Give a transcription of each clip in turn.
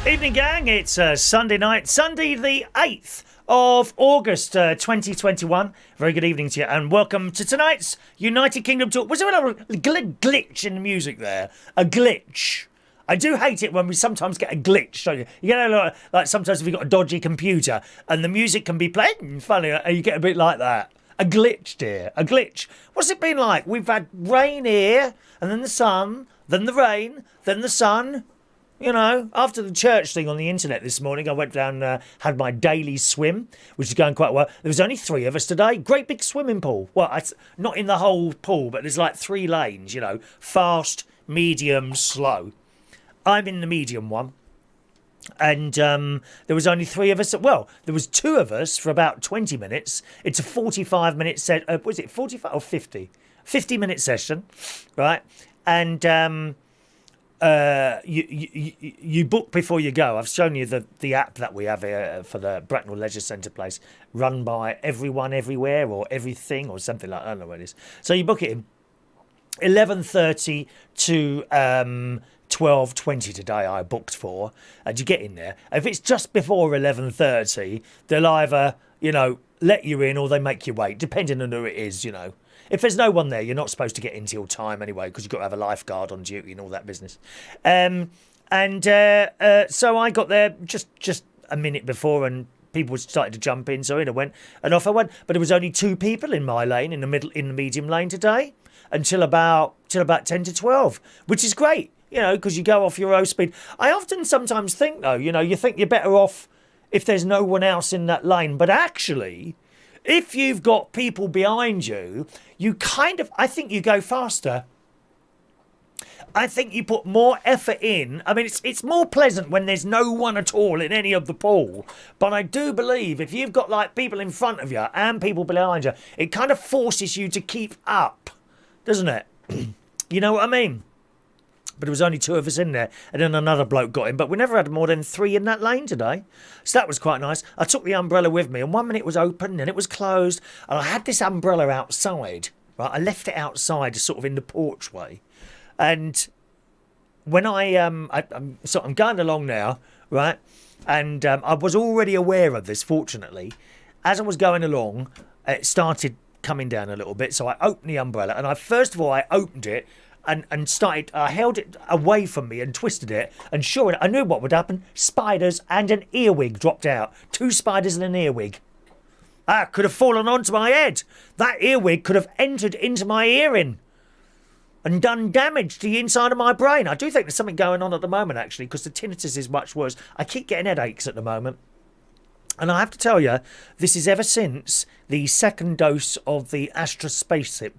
Evening, gang. It's Sunday night, Sunday the 8th of August 2021. Very good evening to you and welcome to tonight's United Kingdom talk. Was there a glitch in the music there? A glitch. I do hate it when we sometimes get a glitch, don't you? You get a lot of, like sometimes if you've got a dodgy computer and the music can be playing funny and you get a bit like that. A glitch, dear. A glitch. What's it been like? We've had rain here and then the sun, then the rain, then the sun. You know, after the church thing on the internet this morning, I went down, had my daily swim, which is going quite well. There was only 3 of us today. Great big swimming pool. Well, it's not in the whole pool, but there's like 3 lanes, you know, fast, medium, slow. I'm in the medium one. And there was only 3 of us. Well, there was 2 of us for about 20 minutes. It's a 45-minute set. Was it 45 or 50? 50-minute session, right? And you book before you go. I've shown you the app that we have here for the Bracknell Leisure Centre place, run by Everyone Everywhere or Everything or something like that. I don't know what it is. So you book it in 11:30 to 12:20 today. I booked for, and you get in there. If it's just before 11:30, they'll either let you in or they make you wait, depending on who it is. If there's no one there, you're not supposed to get in till time anyway, because you've got to have a lifeguard on duty and all that business. So I got there just a minute before, and people started to jump in. So in I went, and off I went. But there was only 2 people in my lane, in the medium lane today, until about 10 to 12, which is great, because you go off your own speed. I often sometimes think though, you think you're better off if there's no one else in that lane, but actually, if you've got people behind you, I think you go faster. I think you put more effort in. I mean, it's more pleasant when there's no one at all in any of the pool. But I do believe if you've got like people in front of you and people behind you, it kind of forces you to keep up, doesn't it? You know what I mean? But there was only 2 of us in there, and then another bloke got in. But we never had more than 3 in that lane today. So that was quite nice. I took the umbrella with me, and 1 minute it was open, and it was closed. And I had this umbrella outside, right? I left it outside, sort of in the porchway. And when I'm going along now, right? And I was already aware of this, fortunately. As I was going along, it started coming down a little bit. So I opened the umbrella, and first of all, I opened it, and started, I held it away from me and twisted it, and sure enough, I knew what would happen. Spiders and an earwig dropped out. 2 spiders and an earwig. That could have fallen onto my head. That earwig could have entered into my earring and done damage to the inside of my brain. I do think there's something going on at the moment, actually, because the tinnitus is much worse. I keep getting headaches at the moment. And I have to tell you, this is ever since the 2nd dose of the Astra spaceship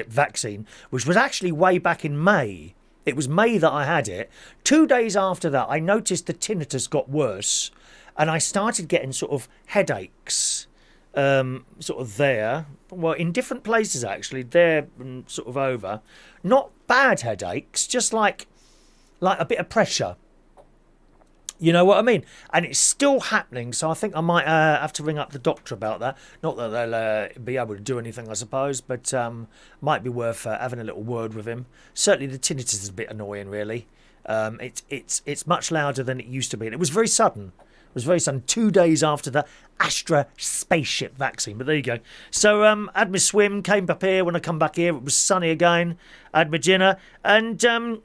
vaccine, which was actually way back in May. It was May that I had it. 2 days after that, I noticed the tinnitus got worse, and I started getting sort of headaches, sort of there. Well, in different places actually, there and sort of over. Not bad headaches, just like a bit of pressure. You know what I mean? And it's still happening, so I think I might have to ring up the doctor about that. Not that they'll be able to do anything, I suppose, but might be worth having a little word with him. Certainly the tinnitus is a bit annoying, really. It's much louder than it used to be, and it was very sudden. It was very sudden, 2 days after the Astra spaceship vaccine. But there you go. So had my swim, came up here. When I come back here, it was sunny again. Had my dinner, and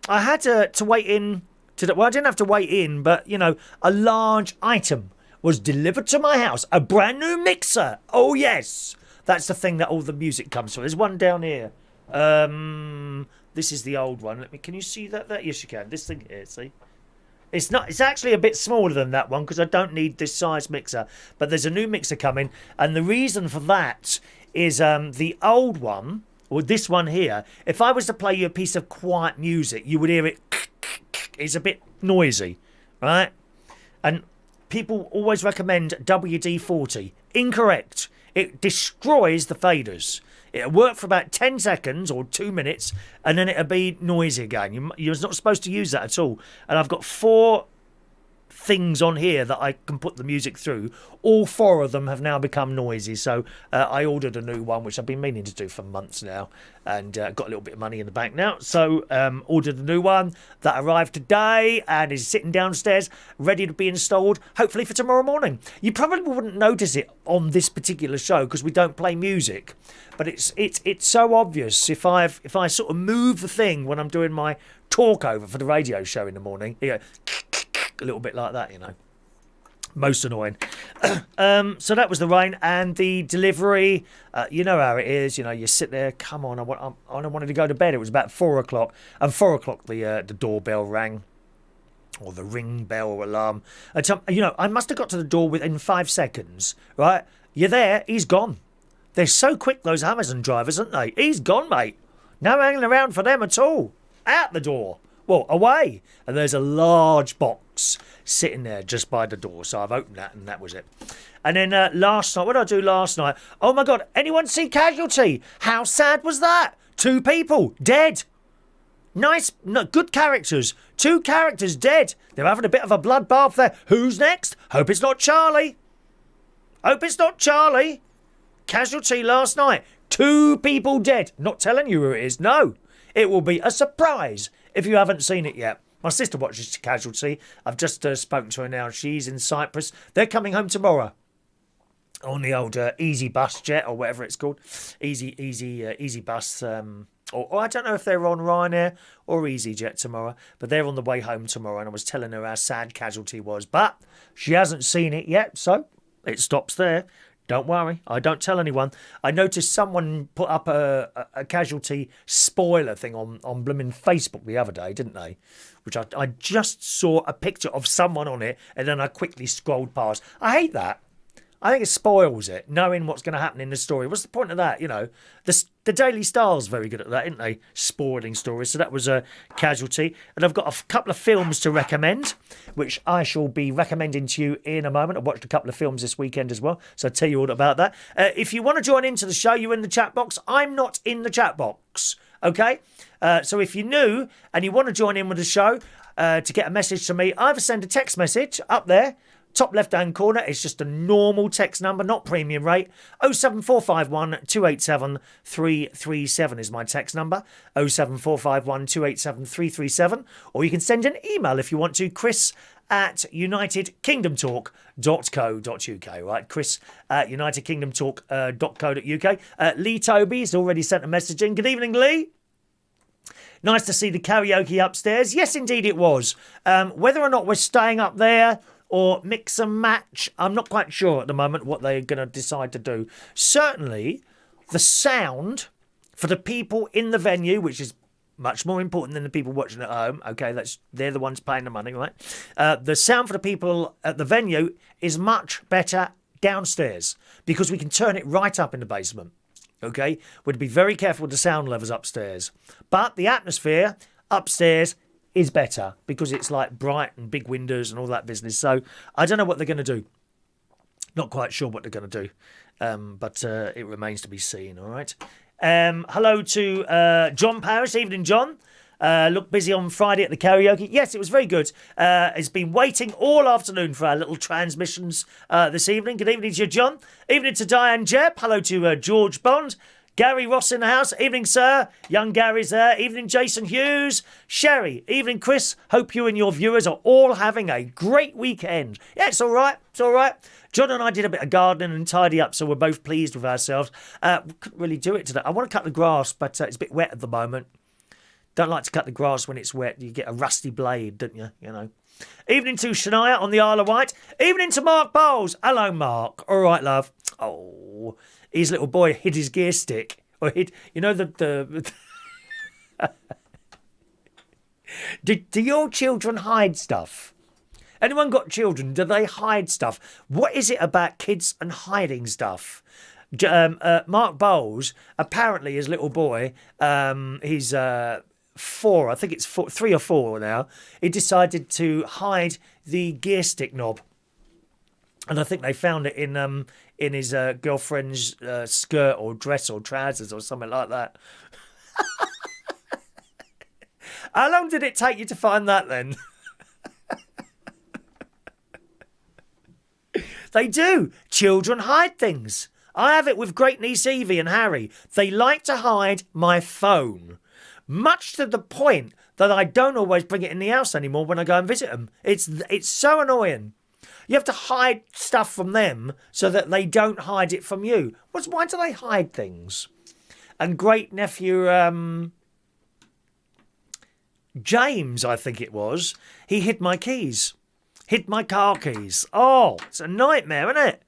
I had to wait in. Well, I didn't have to wait in, but, a large item was delivered to my house. A brand new mixer. Oh, yes. That's the thing that all the music comes from. There's one down here. This is the old one. Can you see that? Yes, you can. This thing here, see? It's actually a bit smaller than that one because I don't need this size mixer. But there's a new mixer coming. And the reason for that is the old one, or this one here, if I was to play you a piece of quiet music, you would hear it. It's a bit noisy, right? And people always recommend WD-40. Incorrect. It destroys the faders. It'll work for about 10 seconds or 2 minutes, and then it'll be noisy again. You're not supposed to use that at all. And I've got four things on here that I can put the music through, all 4 of them have now become noisy. So I ordered a new one, which I've been meaning to do for months now, and got a little bit of money in the bank now. So ordered a new one that arrived today and is sitting downstairs ready to be installed, hopefully for tomorrow morning. You probably wouldn't notice it on this particular show because we don't play music, but it's so obvious if I sort of move the thing when I'm doing my talk over for the radio show in the morning. You go, a little bit like that, you know. Most annoying. So that was the rain and the delivery. You know how it is. You know, you sit there. Come on, I wanted to go to bed. It was about 4 o'clock, and 4 o'clock the doorbell rang, or the ring bell or alarm. And you know, I must have got to the door within 5 seconds. Right, you're there. He's gone. They're so quick, those Amazon drivers, aren't they? He's gone, mate. No hanging around for them at all. Out the door. Well, away. And there's a large box sitting there just by the door. So I've opened that and that was it. And then last night, what did I do last night? Oh my God, anyone see Casualty? How sad was that? 2 people dead. Nice, no, good characters. 2 characters dead. They're having a bit of a bloodbath there. Who's next? Hope it's not Charlie. Hope it's not Charlie. Casualty last night. 2 people dead. Not telling you who it is. No. It will be a surprise if you haven't seen it yet. My sister watches Casualty. I've just spoken to her now. She's in Cyprus. They're coming home tomorrow on the old Easy Bus jet or whatever it's called. Easy Bus. Or I don't know if they're on Ryanair or EasyJet tomorrow, but they're on the way home tomorrow. And I was telling her how sad Casualty was, but she hasn't seen it yet, so it stops there. Don't worry, I don't tell anyone. I noticed someone put up a Casualty spoiler thing on blooming Facebook the other day, didn't they? Which I just saw a picture of someone on it, and then I quickly scrolled past. I hate that. I think it spoils it, knowing what's going to happen in the story. What's the point of that, you know? The Daily Star's very good at that, isn't they? Spoiling stories. So that was a Casualty. And I've got a couple of films to recommend, which I shall be recommending to you in a moment. I've watched a couple of films this weekend as well, so I'll tell you all about that. If you want to join into the show, you're in the chat box. I'm not in the chat box, okay? So if you're new and you want to join in with the show to get a message to me, either send a text message up there, top left-hand corner. It's just a normal text number, not premium rate. 07451 287 337 is my text number. 07451 287 337. Or you can send an email if you want to, chris@unitedkingdomtalk.co.uk. Right, chris@unitedkingdomtalk.co.uk. Lee Toby's already sent a message in. Good evening, Lee. Nice to see the karaoke upstairs. Yes, indeed it was. Whether or not we're staying up there or mix and match, I'm not quite sure at the moment what they're going to decide to do. Certainly, the sound for the people in the venue, which is much more important than the people watching at home. Okay, they're the ones paying the money, right? The sound for the people at the venue is much better downstairs because we can turn it right up in the basement. Okay, we'd be very careful with the sound levels upstairs. But the atmosphere upstairs is better because it's like bright and big windows and all that business. So I don't know what they're going to do. Not quite sure what they're going to do. But it remains to be seen, all right? Hello to John Parrish. Evening, John. Looked busy on Friday at the karaoke. Yes, it was very good. It's been waiting all afternoon for our little transmissions this evening. Good evening to you, John. Evening to Diane Jebb. Hello to George Bond. Gary Ross in the house. Evening, sir. Young Gary's there. Evening, Jason Hughes. Sherry. Evening, Chris. Hope you and your viewers are all having a great weekend. Yeah, it's all right. It's all right. John and I did a bit of gardening and tidy up, so we're both pleased with ourselves. We couldn't really do it today. I want to cut the grass, but it's a bit wet at the moment. Don't like to cut the grass when it's wet. You get a rusty blade, don't you? You know. Evening to Shania on the Isle of Wight. Evening to Mark Bowles. Hello, Mark. All right, love. Oh, his little boy hid his gear stick. Or hid, you know, the... Do your children hide stuff? Anyone got children? Do they hide stuff? What is it about kids and hiding stuff? Mark Bowles, apparently his little boy, he's 4, I think it's 3 or 4 now, he decided to hide the gear stick knob. And I think they found it in his girlfriend's skirt or dress or trousers or something like that. How long did it take you to find that then? They do. Children hide things. I have it with great niece Evie and Harry. They like to hide my phone. Much to the point that I don't always bring it in the house anymore when I go and visit them. It's so annoying. You have to hide stuff from them so that they don't hide it from you. Why do they hide things? And great nephew James, I think it was, he hid my keys. Hid my car keys. Oh, it's a nightmare, isn't it?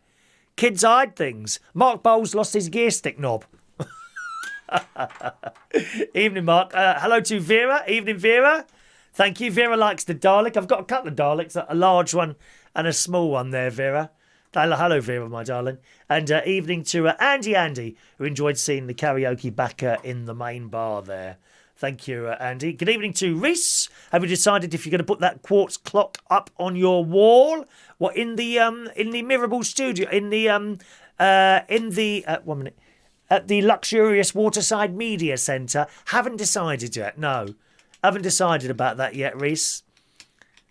Kids hide things. Mark Bowles lost his gear stick knob. Evening, Mark. Hello to Vera. Evening, Vera. Thank you. Vera likes the Dalek. I've got a couple of Daleks, a large one and a small one there, Vera. Hello, Vera, my darling. And evening to Andy, who enjoyed seeing the karaoke back in the main bar there. Thank you, Andy. Good evening to Reese. Have you decided if you're going to put that quartz clock up on your wall? What, in the Mirable studio? One minute. At the luxurious Waterside Media Centre. Haven't decided yet. No, haven't decided about that yet, Reese.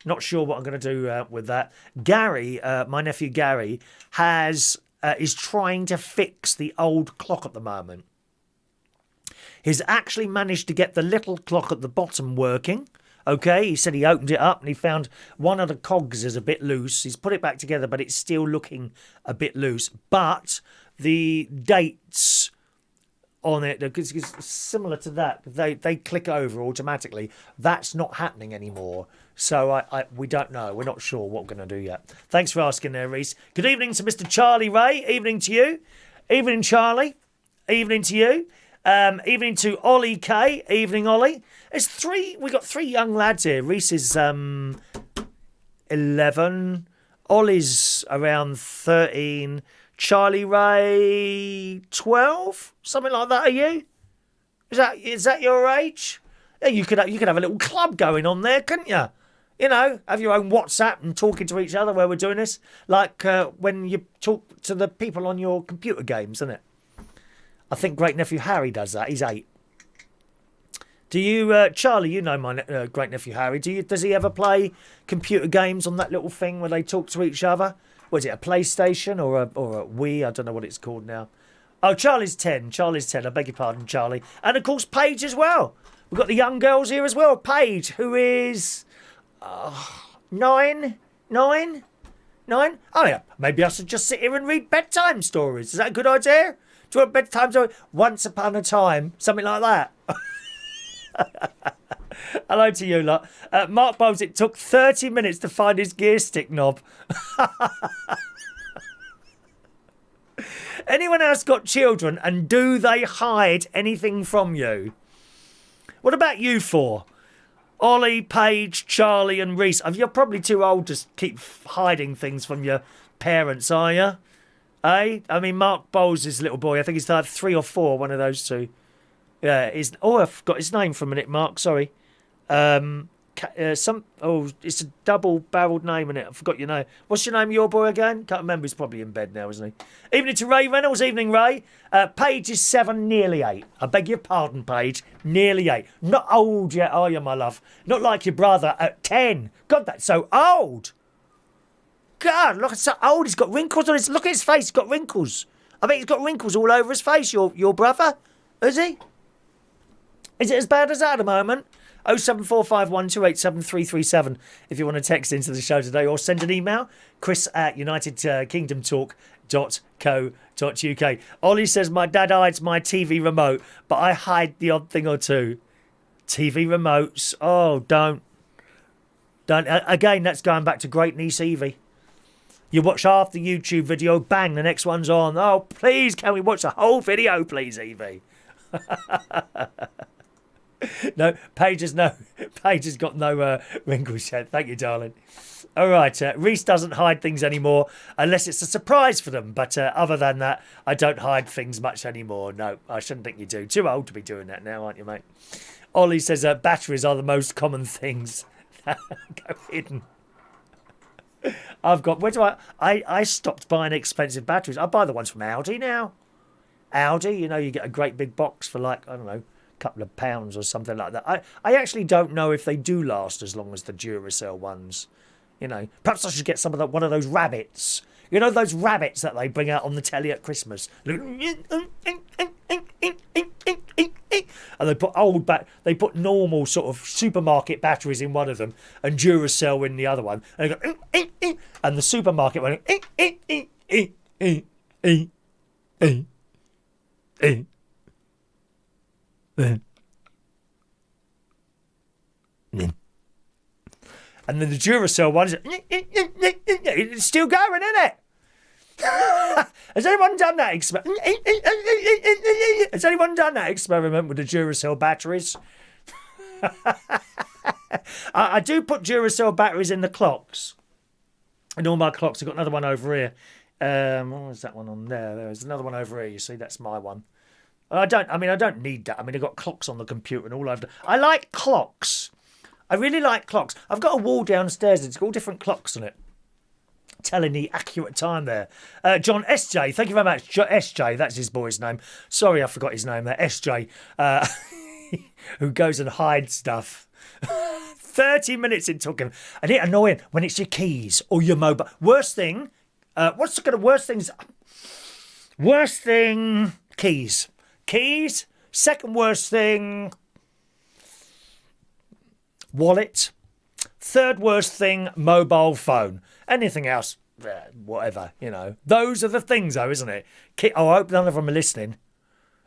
Not sure what I'm going to do with that. Gary, my nephew Gary, is trying to fix the old clock at the moment. He's actually managed to get the little clock at the bottom working. Okay, he said he opened it up and he found one of the cogs is a bit loose. He's put it back together, but it's still looking a bit loose. But the dates on it, because it's similar to that, they click over automatically. That's not happening anymore. So we don't know. We're not sure what we're going to do yet. Thanks for asking there, Reese. Good evening to Mr. Charlie Ray. Evening to you. Evening, Charlie. Evening to you. Evening to Ollie K. Evening, Ollie. We got three young lads here. Reese is 11. Ollie's around 13. Charlie Ray 12, something like that. Are you? Is that your age? Yeah, you could have a little club going on there, couldn't you? You know, have your own WhatsApp and talking to each other where we're doing this, like when you talk to the people on your computer games, isn't it? I think great nephew Harry does that. He's 8. Do you, Charlie? You know my great nephew Harry. Does he ever play computer games on that little thing where they talk to each other? Was it a PlayStation or a Wii? I don't know what it's called now. Oh, Charlie's 10. Charlie's 10. I beg your pardon, Charlie. And of course, Paige as well. We've got the young girls here as well. Paige, who is 9. Oh yeah. Maybe I should just sit here and read bedtime stories. Is that a good idea? Do you want bedtime story? Once upon a time, something like that. Hello to you lot. Mark Bowles, it took 30 minutes to find his gear stick knob. Anyone else got children and do they hide anything from you? What about you four? Ollie, Paige, Charlie and Reese. You're probably too old to keep hiding things from your parents, are you? Eh? I mean, Mark Bowles' little boy, I think he's like 3 or 4, one of those two. Yeah, I forgot his name for a minute, Mark, sorry. It's a double-barreled name in it. I forgot your name. What's your name, your boy again? Can't remember. He's probably in bed now, isn't he? Evening to Ray Reynolds. Evening, Ray. Paige is 7, nearly 8. I beg your pardon, Paige. Nearly 8. Not old yet, are you, my love? Not like your brother at 10. God, that's so old. God, look, it's so old. He's got wrinkles on his... Look at his face. He's got wrinkles. I bet he's got wrinkles all over his face, your brother. Is he? Is it as bad as that at the moment? 07451287337 if you want to text into the show today or send an email, chris@unitedkingdomtalk.co.uk. Ollie says, my dad hides my TV remote, but I hide the odd thing or two. TV remotes. Oh, don't. Again, that's going back to great niece Evie. You watch half the YouTube video, bang, the next one's on. Oh, please, can we watch the whole video, please, Evie? No, Paige has got no wrinkles yet. Thank you, darling. All right, Reese doesn't hide things anymore unless it's a surprise for them. But other than that, I don't hide things much anymore. No, I shouldn't think you do. Too old to be doing that now, aren't you, mate? Ollie says batteries are the most common things. Go hidden. I've got... Where do I stopped buying expensive batteries. I buy the ones from Aldi now. Aldi, you know, you get a great big box for like, I don't know, couple of pounds or something like that. I actually don't know if they do last as long as the Duracell ones. You know, perhaps I should get one of those rabbits, You know those rabbits that they bring out on the telly at Christmas? And they put normal sort of supermarket batteries in one of them and Duracell in the other one. And they go, and the supermarket went, and then the Duracell one is it's still going, isn't it? Has anyone done that experiment with the Duracell batteries? I do put Duracell batteries in the clocks. In all my clocks. I've got another one over here. What was that one on there? There's another one over here. You see, that's my one. I don't need that. I've got clocks on the computer and all over. I like clocks. I really like clocks. I've got a wall downstairs. It's got all different clocks on it, telling the accurate time there. John SJ, thank you very much. SJ, that's his boy's name. Sorry, I forgot his name there. SJ, who goes and hides stuff. 30 minutes it took him. And it's annoying when it's your keys or your mobile. Worst thing, worst thing, keys. Keys. Second worst thing, wallet. Third worst thing, mobile phone. Anything else, whatever, Those are the things, though, isn't it? I hope none of them are listening.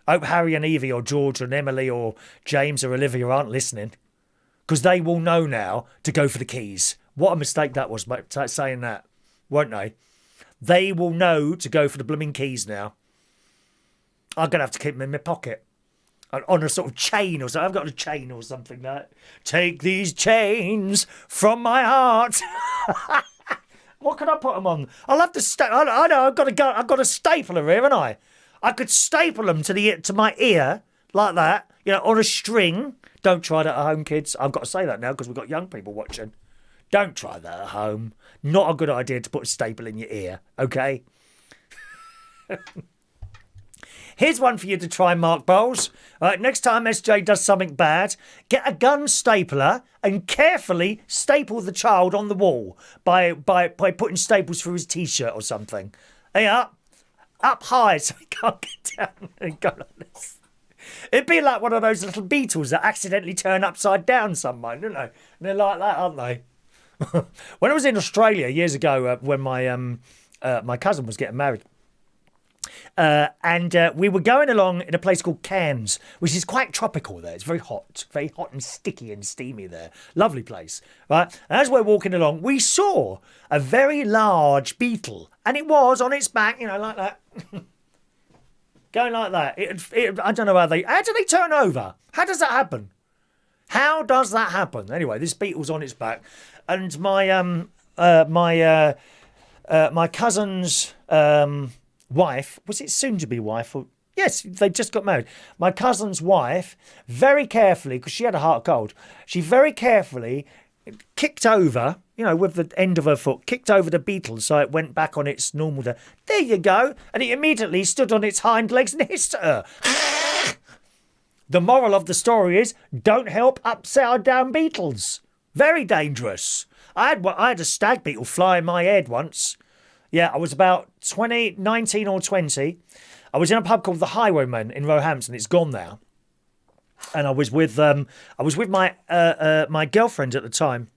I hope Harry and Evie or George and Emily or James or Olivia aren't listening. Because they will know now to go for the keys. What a mistake that was, mate, saying that. Won't they? They will know to go for the blooming keys now. I'm going to have to keep them in my pocket. On a sort of chain or something. I've got a chain or something like that. Take these chains from my heart. What can I put them on? I'll have to I know, I've got a stapler here, haven't I? I could staple them to my ear like that, on a string. Don't try that at home, kids. I've got to say that now because we've got young people watching. Don't try that at home. Not a good idea to put a staple in your ear, okay? Here's one for you to try, Mark Bowles. Next time SJ does something bad, get a gun stapler and carefully staple the child on the wall by putting staples through his T-shirt or something. Hey, up high so he can't get down and go like this. It'd be like one of those little beetles that accidentally turn upside down somewhere, don't they? And they're like that, aren't they? When I was in Australia years ago, when my cousin was getting married, and we were going along in a place called Cairns, which is quite tropical there. It's very hot and sticky and steamy there. Lovely place, right? And as we're walking along, we saw a very large beetle, and it was on its back, like that, going like that. I don't know how do they turn over? How does that happen? How does that happen? Anyway, this beetle's on its back, and my cousin's wife, was it soon to be wife? Or, yes, they just got married. My cousin's wife, very carefully, because she had a heart cold, she very carefully kicked over, with the end of her foot, kicked over the beetle so it went back on its normal. There you go. And it immediately stood on its hind legs and hissed at her. The moral of the story is, don't help upside down beetles. Very dangerous. I had a stag beetle fly in my head once. Yeah, I was about 19 or 20. I was in a pub called the Highwayman in Roehampton. It's gone now. And I was with my my girlfriend at the time.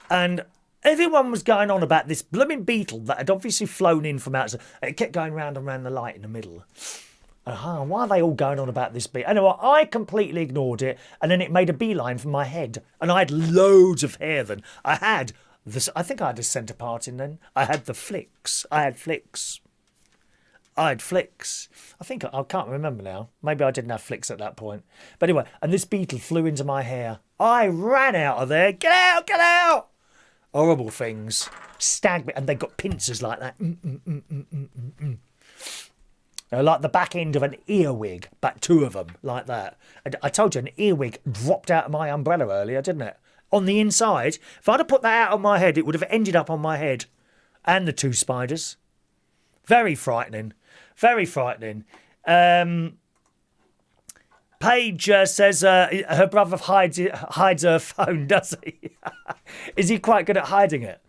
And everyone was going on about this blooming beetle that had obviously flown in from outside. It kept going round and round the light in the middle. Why are they all going on about this beetle? Anyway, I completely ignored it, and then it made a beeline from my head. And I had loads of hair then. I think I had a centre part in then. I had flicks. I think I can't remember now. Maybe I didn't have flicks at that point. But anyway, and this beetle flew into my hair. I ran out of there. Get out, get out! Horrible things. And they got pincers like that. Like the back end of an earwig, but two of them, like that. I told you, an earwig dropped out of my umbrella earlier, didn't it? On the inside. If I'd have put that out on my head, it would have ended up on my head. And the two spiders. Very frightening. Very frightening. Paige says her brother hides her phone, does he? Is he quite good at hiding it?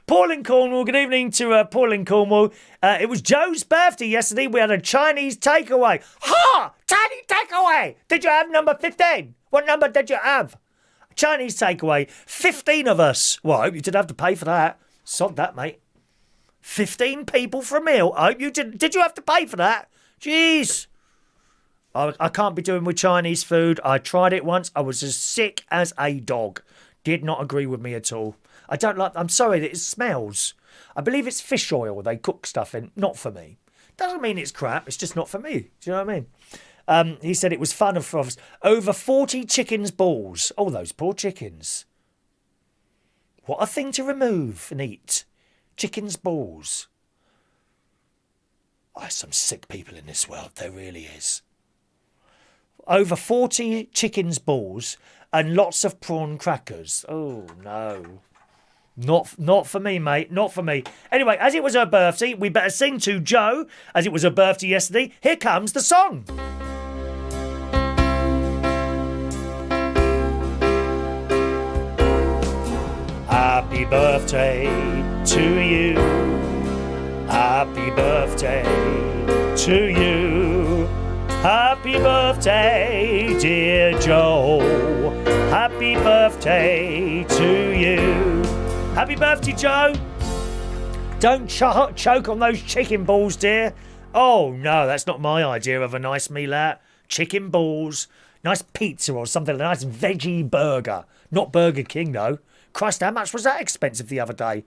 Paul in Cornwall. Good evening to Paul in Cornwall. It was Joe's birthday yesterday. We had a Chinese takeaway. Ha! Chinese takeaway! Did you have number 15? What number did you have? Chinese takeaway. 15 of us. Well, I hope you didn't have to pay for that. Sod that, mate. 15 people for a meal. I hope you did. Did you have to pay for that? Jeez. I can't be doing with Chinese food. I tried it once. I was as sick as a dog. Did not agree with me at all. I don't like... I'm sorry that it smells. I believe it's fish oil they cook stuff in. Not for me. Doesn't mean it's crap. It's just not for me. Do you know what I mean? He said it was fun of froths. Over 40 chickens' balls. Oh, those poor chickens. What a thing to remove and eat. Chickens' balls. Oh, there's some sick people in this world. There really is. Over 40 chickens' balls and lots of prawn crackers. Oh, no. Not for me, mate. Not for me. Anyway, as it was her birthday, we better sing to Joe, as it was her birthday yesterday. Here comes the song. Happy birthday to you. Happy birthday to you. Happy birthday, dear Joe. Happy birthday to you. Happy birthday, Joe. Don't choke on those chicken balls, dear. Oh, no, that's not my idea of a nice meal out. Chicken balls, nice pizza or something, a nice veggie burger. Not Burger King, though. Christ, how much was that expensive the other day?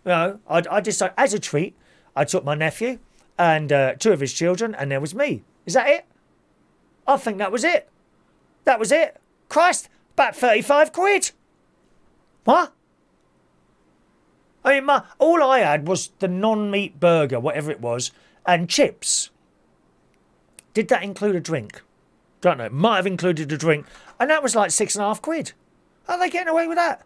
You know, I decided, as a treat, I took my nephew and 2 of his children, and there was me. Is that it? I think that was it. That was it. Christ, about 35 quid. What? I mean, all I had was the non-meat burger, whatever it was, and chips. Did that include a drink? Don't know. Might have included a drink. And that was like 6.5 quid. How are they getting away with that?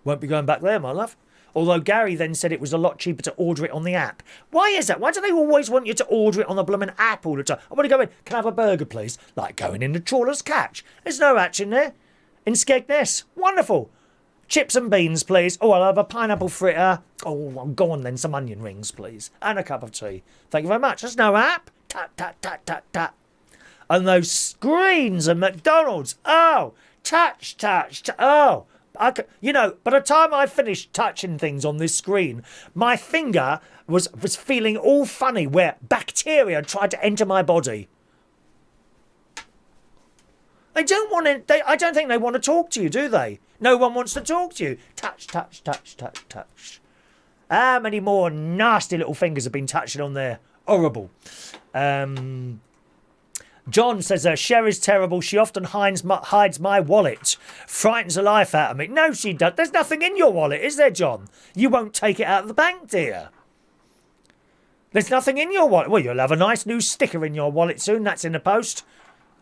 Won't be going back there, my love. Although Gary then said it was a lot cheaper to order it on the app. Why is that? Why do they always want you to order it on the blooming app all the time? I want to go in. Can I have a burger, please? Like going in the trawler's catch. There's no action there. In Skegness. Wonderful. Chips and beans, please. Oh, I'll have a pineapple fritter. Oh, well, go on then. Some onion rings, please. And a cup of tea. Thank you very much. There's no app. Tap, tap, tap, tap, tap. And those screens at McDonald's. Oh, touch. Oh. By the time I finished touching things on this screen, my finger was feeling all funny where bacteria tried to enter my body. They don't want to. I don't think they want to talk to you, do they? No one wants to talk to you. Touch. How many more nasty little fingers have been touching on there? Horrible. John says, Sherry's terrible. She often hides my wallet. Frightens the life out of me. No, she doesn't. There's nothing in your wallet, is there, John? You won't take it out of the bank, dear. There's nothing in your wallet. Well, you'll have a nice new sticker in your wallet soon. That's in the post.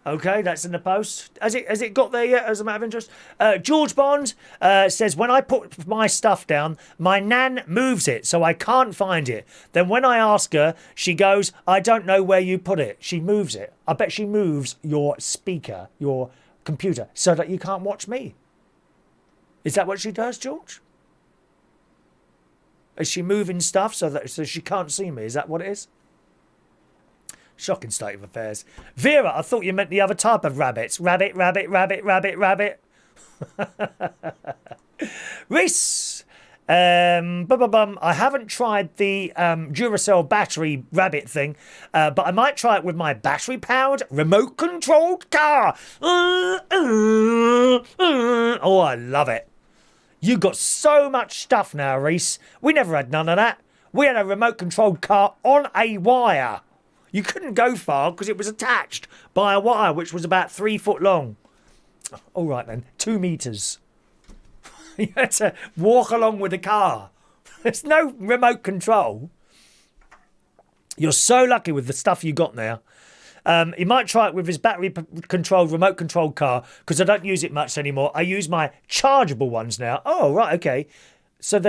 Okay, that's in the post. Has it got there yet, as a matter of interest? George Bond says, when I put my stuff down, my nan moves it, so I can't find it. Then when I ask her, she goes, I don't know where you put it. She moves it. I bet she moves your speaker, your computer, so that you can't watch me. Is that what she does, George? Is she moving stuff so she can't see me? Is that what it is? Shocking state of affairs. Vera, I thought you meant the other type of rabbits. Rabbit. Reese. I haven't tried the Duracell battery rabbit thing, but I might try it with my battery-powered, remote-controlled car. Oh, I love it. You got so much stuff now, Reese. We never had none of that. We had a remote-controlled car on a wire. You couldn't go far because it was attached by a wire which was about 3 foot long. All right then, 2 meters. You had to walk along with the car. There's no remote control. You're so lucky with the stuff you got now. He might try it with his battery-controlled, remote-controlled car because I don't use it much anymore. I use my chargeable ones now. Oh, right, okay. So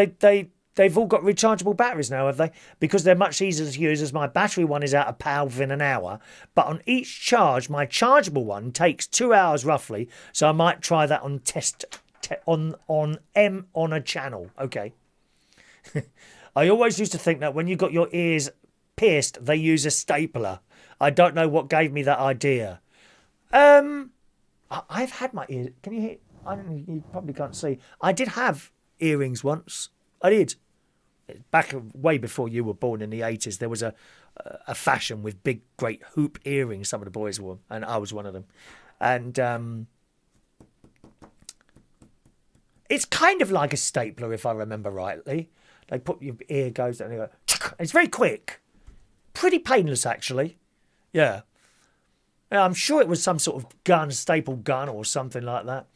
they've all got rechargeable batteries now, have they? Because they're much easier to use as my battery one is out of power within an hour. But on each charge, my chargeable one takes 2 hours roughly. So I might try that on on a channel. Okay. I always used to think that when you got your ears pierced, they use a stapler. I don't know what gave me that idea. I've had my ears. Can you hear? I don't know. You probably can't see. I did have earrings once. I did. Back way before you were born in the 80s, there was a fashion with big, great hoop earrings some of the boys wore, and I was one of them. And it's kind of like a stapler, if I remember rightly. They put your ear goes and they go. It's very quick, pretty painless actually. Yeah. I'm sure it was some sort of gun, staple gun or something like that.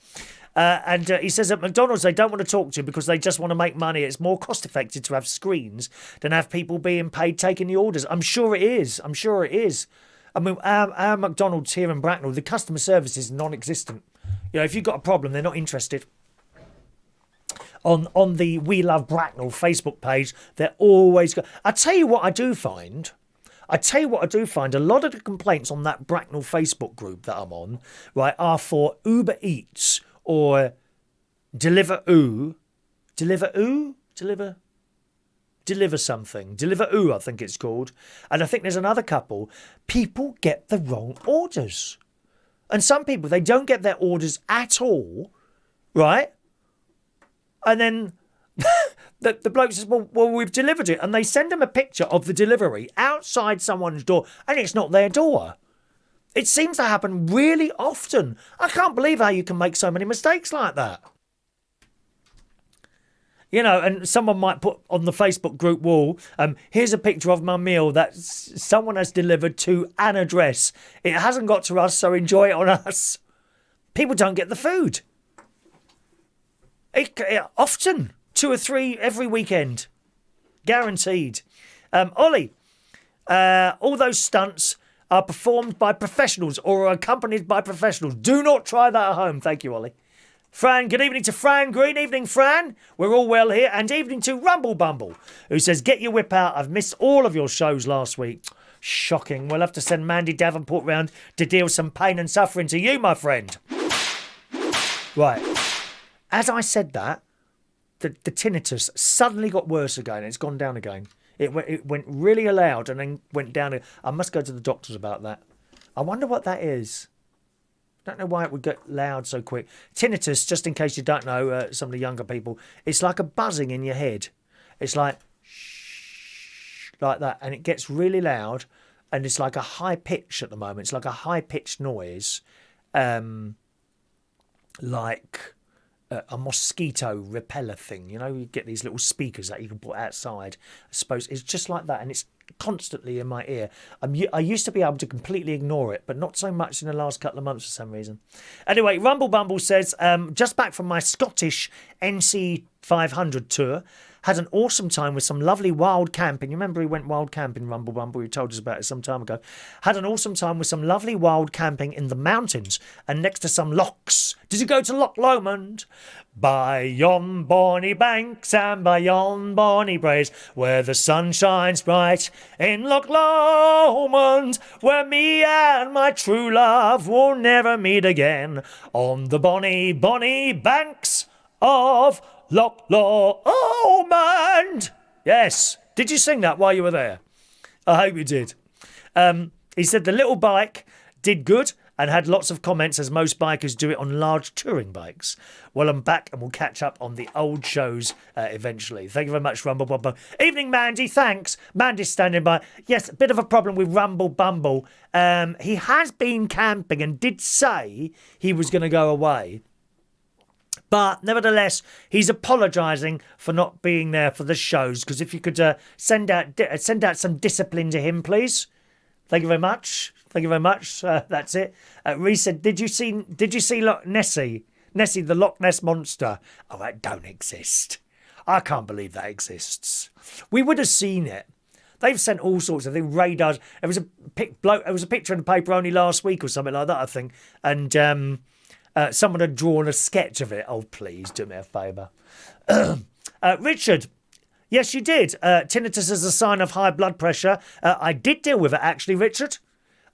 And he says at McDonald's they don't want to talk to you because they just want to make money. It's more cost effective to have screens than have people being paid taking the orders. I'm sure it is. I'm sure it is. I mean, our McDonald's here in Bracknell, the customer service is non-existent. You know, if you've got a problem, they're not interested. On the We Love Bracknell Facebook page, they're always... I tell you what I do find... a lot of the complaints on that Bracknell Facebook group that I'm on, right, are for Uber Eats or Deliveroo, I think it's called. And I think there's another couple. People get the wrong orders. And some people, they don't get their orders at all, right? And then... The bloke says, well, we've delivered it. And they send them a picture of the delivery outside someone's door, and it's not their door. It seems to happen really often. I can't believe how you can make so many mistakes like that. You know, and someone might put on the Facebook group wall, here's a picture of my meal that someone has delivered to an address. It hasn't got to us, so enjoy it on us. People don't get the food. Often. 2 or 3 every weekend. Guaranteed. Ollie, all those stunts are performed by professionals or are accompanied by professionals. Do not try that at home. Thank you, Ollie. Fran, good evening to Fran. Green evening, Fran. We're all well here. And evening to Rumble Bumble, who says, get your whip out. I've missed all of your shows last week. Shocking. We'll have to send Mandy Davenport round to deal some pain and suffering to you, my friend. Right. As I said that, the tinnitus suddenly got worse again. It's gone down again. It went really loud and then went down. I must go to the doctors about that. I wonder what that is. Don't know why it would get loud so quick. Tinnitus, just in case you don't know, some of the younger people, it's like a buzzing in your head. It's like shh, like that, and it gets really loud, and it's like a high pitch at the moment. It's like a high pitched noise, like a mosquito repeller thing. You know, you get these little speakers that you can put outside. I suppose it's just like that, and it's constantly in my ear. I used to be able to completely ignore it, but not so much in the last couple of months for some reason. Anyway, Rumble Bumble says, just back from my Scottish NC 500 tour. Had an awesome time with some lovely wild camping. You remember he went wild camping, Rumble Bumble? He told us about it some time ago. Had an awesome time with some lovely wild camping in the mountains and next to some lochs. Did you go to Loch Lomond? By yon bonny banks and by yon bonny braes, where the sun shines bright in Loch Lomond, where me and my true love will never meet again, on the bonny, bonny banks of Loch Lomond. Yes. Did you sing that while you were there? I hope you did. He said the little bike did good and had lots of comments, as most bikers do it on large touring bikes. Well, I'm back and we'll catch up on the old shows eventually. Thank you very much, Rumble Bumble. Evening, Mandy. Thanks. Mandy's standing by. Yes, a bit of a problem with Rumble Bumble. He has been camping and did say he was going to go away. But nevertheless, he's apologising for not being there for the shows. Because if you could send out some discipline to him, please. Thank you very much. Thank you very much. That's it. Reese said, did you see Nessie? Nessie, the Loch Ness monster. Oh, that don't exist. I can't believe that exists. We would have seen it. They've sent all sorts of things, radars. There was a picture in the paper only last week or something like that, I think. And someone had drawn a sketch of it. Oh, please do me a favour. Richard, yes, you did. Tinnitus is a sign of high blood pressure. I did deal with it, actually, Richard.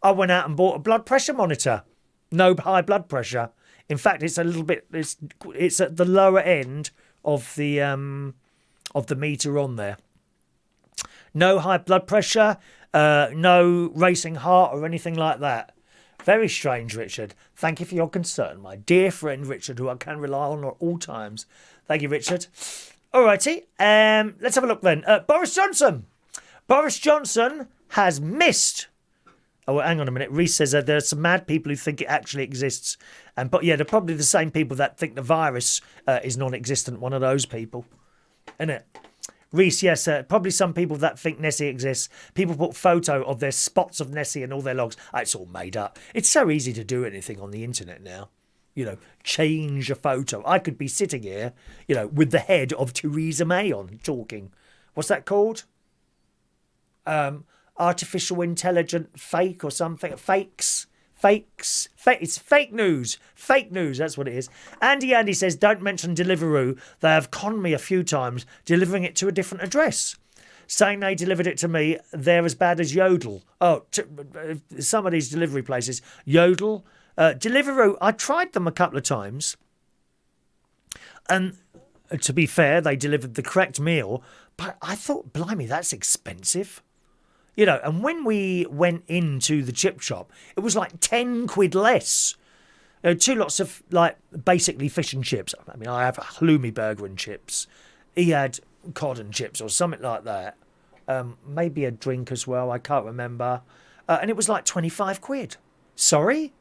I went out and bought a blood pressure monitor. No high blood pressure. In fact, it's a little bit. It's at the lower end of the of the meter on there. No high blood pressure, no racing heart or anything like that. Very strange, Richard. Thank you for your concern, my dear friend Richard, who I can rely on at all times. Thank you, Richard. Alrighty, let's have a look then. Boris Johnson. Boris Johnson has missed. Oh, hang on a minute. Reese says there are some mad people who think it actually exists. But yeah, they're probably the same people that think the virus is non-existent. One of those people, isn't it? Reese, yes, probably some people that think Nessie exists. People put photo of their spots of Nessie and all their logs. It's all made up. It's so easy to do anything on the internet now. You know, change a photo. I could be sitting here, you know, with the head of Theresa May on talking. What's that called? Artificial intelligent fake or something. Fakes. It's fake news. Fake news, that's what it is. Andy says, don't mention Deliveroo. They have conned me a few times, delivering it to a different address. Saying they delivered it to me, they're as bad as Yodel. Some of these delivery places. Yodel. Deliveroo, I tried them a couple of times. And to be fair, they delivered the correct meal. But I thought, blimey, that's expensive. You know, and when we went into the chip shop, it was like 10 quid less. 2 lots of, like, basically fish and chips. I mean, I have a halloumi burger and chips. He had cod and chips or something like that. Maybe a drink as well, I can't remember. And it was like 25 quid. Sorry?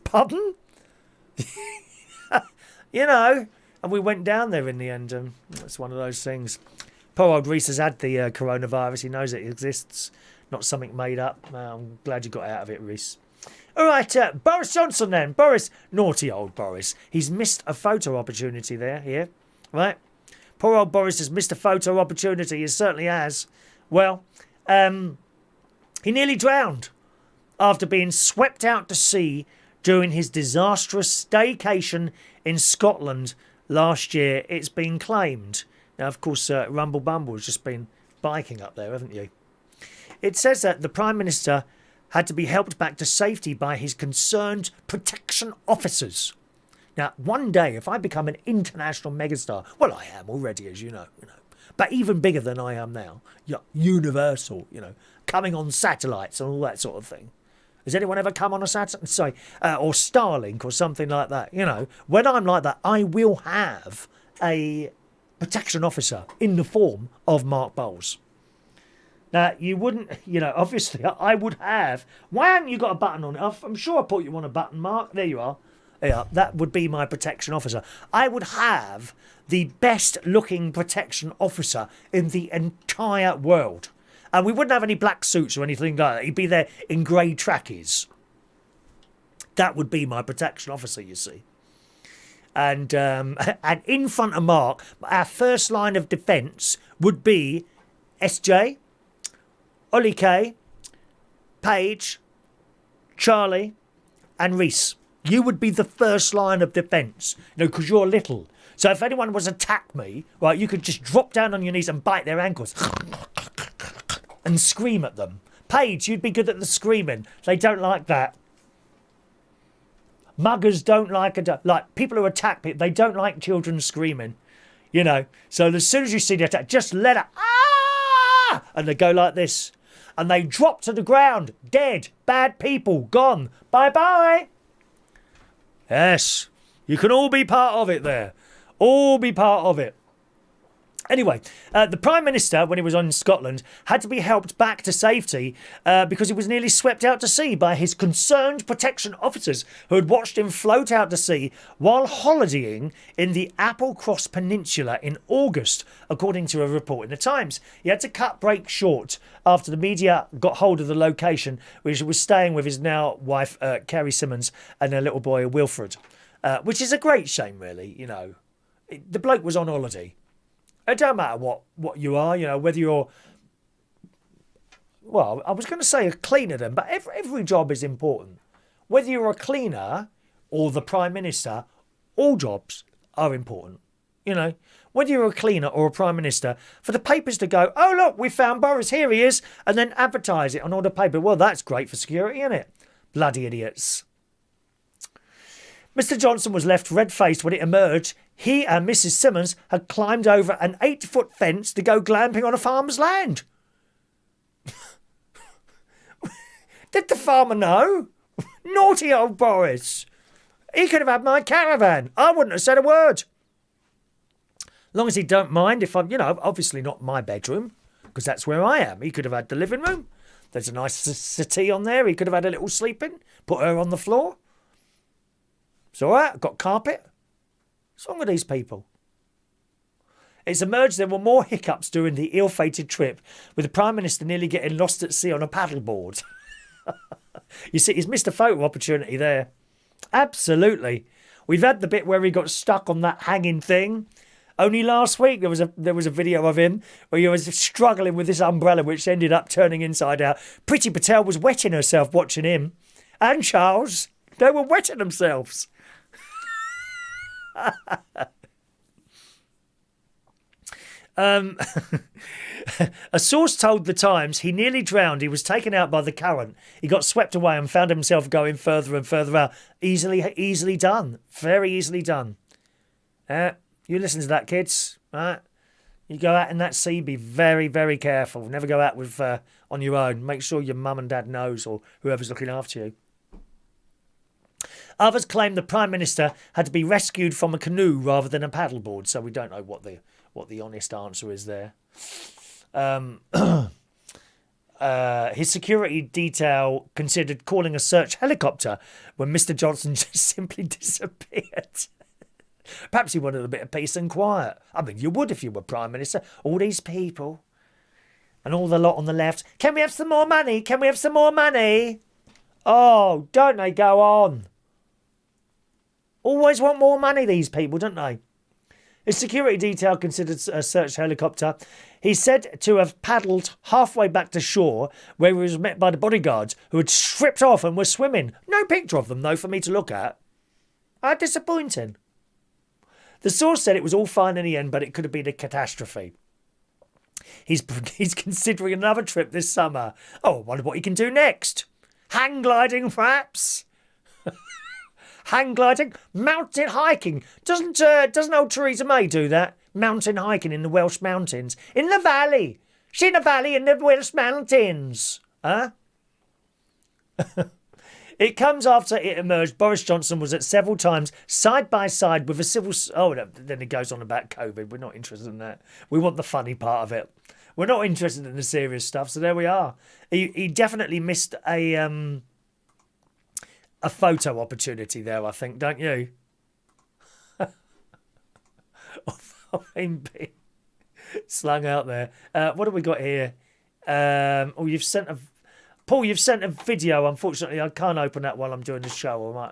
Pardon? You know, and we went down there in the end, and it's one of those things. Poor old Reese has had the coronavirus. He knows it exists, not something made up. I'm glad you got out of it, Reese. All right, Boris Johnson then. Boris, naughty old Boris. He's missed a photo opportunity there, here, right? Poor old Boris has missed a photo opportunity. He certainly has. Well, he nearly drowned after being swept out to sea during his disastrous staycation in Scotland last year. It's been claimed. Now, of course, Rumble Bumble has just been biking up there, haven't you? It says that the Prime Minister had to be helped back to safety by his concerned protection officers. Now, one day, if I become an international megastar, well, I am already, as you know, but even bigger than I am now, universal, coming on satellites and all that sort of thing. Has anyone ever come on a satellite? Sorry, or Starlink or something like that? When I'm like that, I will have a protection officer in the form of Mark Bowles. Now, you wouldn't, obviously, I would have. Why haven't you got a button on it? I'm sure I put you on a button, Mark. There you are. Yeah, that would be my protection officer. I would have the best looking protection officer in the entire world. And we wouldn't have any black suits or anything like that. He'd be there in grey trackies. That would be my protection officer, you see. And in front of Mark, our first line of defence would be SJ, Ollie K, Paige, Charlie, and Reese. You would be the first line of defence, because you're little. So if anyone was to attack me, right, you could just drop down on your knees and bite their ankles and scream at them. Paige, you'd be good at the screaming. They don't like that. Muggers don't like people who attack people. They don't like children screaming, So as soon as you see the attack, just let it, and they go like this, and they drop to the ground, dead, bad people, gone, bye-bye. Yes, you can all be part of it there. All be part of it. Anyway, the Prime Minister, when he was in Scotland, had to be helped back to safety because he was nearly swept out to sea by his concerned protection officers who had watched him float out to sea while holidaying in the Applecross Peninsula in August, according to a report in the Times. He had to cut break short after the media got hold of the location, which he was staying with his now wife, Kerry Simmons, and their little boy, Wilfred, which is a great shame, really, The bloke was on holiday. It don't matter what you are, whether you're, well, I was going to say a cleaner then, but every job is important. Whether you're a cleaner or the Prime Minister, all jobs are important, Whether you're a cleaner or a Prime Minister, for the papers to go, oh, look, we found Boris, here he is, and then advertise it on all the paper. Well, that's great for security, isn't it? Bloody idiots. Mr. Johnson was left red-faced when it emerged he and Mrs. Simmons had climbed over an 8-foot fence to go glamping on a farmer's land. Did the farmer know? Naughty old Boris. He could have had my caravan. I wouldn't have said a word. Long as he don't mind if I'm, obviously not my bedroom, because that's where I am. He could have had the living room. There's a nice settee on there. He could have had a little sleeping. Put her on the floor. It's all right. I've got carpet. What's wrong with these people? It's emerged there were more hiccups during the ill-fated trip, with the Prime Minister nearly getting lost at sea on a paddleboard. You see, he's missed a photo opportunity there. Absolutely. We've had the bit where he got stuck on that hanging thing. Only last week there was a video of him where he was struggling with this umbrella, which ended up turning inside out. Priti Patel was wetting herself watching him. And Charles, they were wetting themselves. A source told The Times he nearly drowned. He was taken out by the current. He got swept away and found himself going further and further out. Easily done. Very easily done. You listen to that, kids. Right? You go out in that sea, be very, very careful. Never go out with on your own. Make sure your mum and dad knows, or whoever's looking after you. Others claim the Prime Minister had to be rescued from a canoe rather than a paddleboard, so we don't know what the honest answer is there. His security detail considered calling a search helicopter when Mr. Johnson just simply disappeared. Perhaps he wanted a bit of peace and quiet. I mean, you would if you were Prime Minister. All these people and all the lot on the left. Can we have some more money? Can we have some more money? Oh, don't they go on? Always want more money, these people, don't they? His security detail considered a search helicopter. He's said to have paddled halfway back to shore, where he was met by the bodyguards, who had stripped off and were swimming. No picture of them, though, for me to look at. How disappointing. The source said it was all fine in the end, but it could have been a catastrophe. He's considering another trip this summer. Oh, I wonder what he can do next. Hang gliding, perhaps? Hang gliding? Mountain hiking? Doesn't old Theresa May do that? Mountain hiking in the Welsh mountains. In the valley. She's in a valley in the Welsh mountains. Huh? It comes after it emerged Boris Johnson was at several times side by side with a civil... Oh, then it goes on about COVID. We're not interested in that. We want the funny part of it. We're not interested in the serious stuff, so there we are. He definitely missed a photo opportunity there, I think, don't you? I'm being slung out there. What have we got here? You've sent a... Paul, you've sent a video. Unfortunately, I can't open that while I'm doing the show.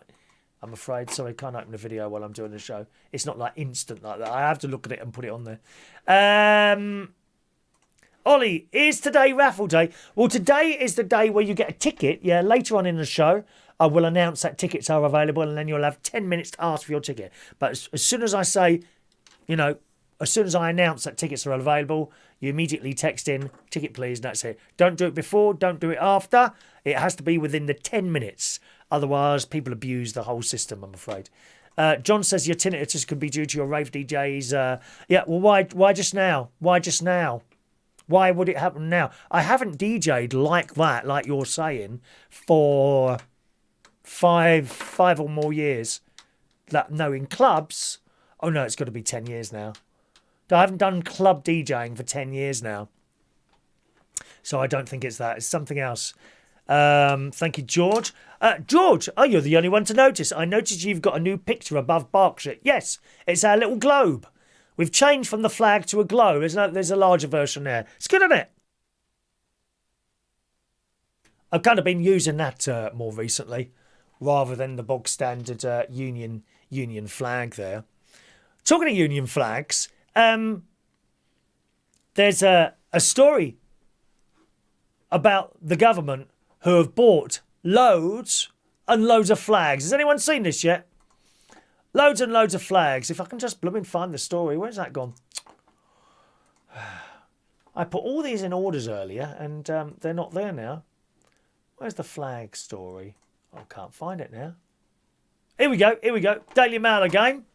I'm afraid. Sorry, I can't open the video while I'm doing the show. It's not like instant like that. I have to look at it and put it on there. Ollie, is today raffle day? Well, today is the day where you get a ticket. Yeah, later on in the show, I will announce that tickets are available, and then you'll have 10 minutes to ask for your ticket. But as soon as I say, as soon as I announce that tickets are available, you immediately text in, ticket please, and that's it. Don't do it before, don't do it after. It has to be within the 10 minutes. Otherwise, people abuse the whole system, I'm afraid. John says your tinnitus could be due to your rave DJs. Why just now? Why just now? Why would it happen now? I haven't DJ'd like that, like you're saying, for five or more years. In clubs. Oh no, it's got to be 10 years now. I haven't done club DJing for 10 years now. So I don't think it's that. It's something else. Thank you, George. George, you're the only one to notice. I noticed you've got a new picture above Berkshire. Yes, it's our little globe. We've changed from the flag to a globe. There's a larger version there. It's good, isn't it? I've kind of been using that more recently, rather than the bog standard Union flag there. Talking of Union flags, there's a story about the government who have bought loads and loads of flags. Has anyone seen this yet? Loads and loads of flags. If I can just blooming find the story. Where's that gone? I put all these in orders earlier and they're not there now. Where's the flag story? I can't find it now. Here we go. Here we go. Daily Mail again.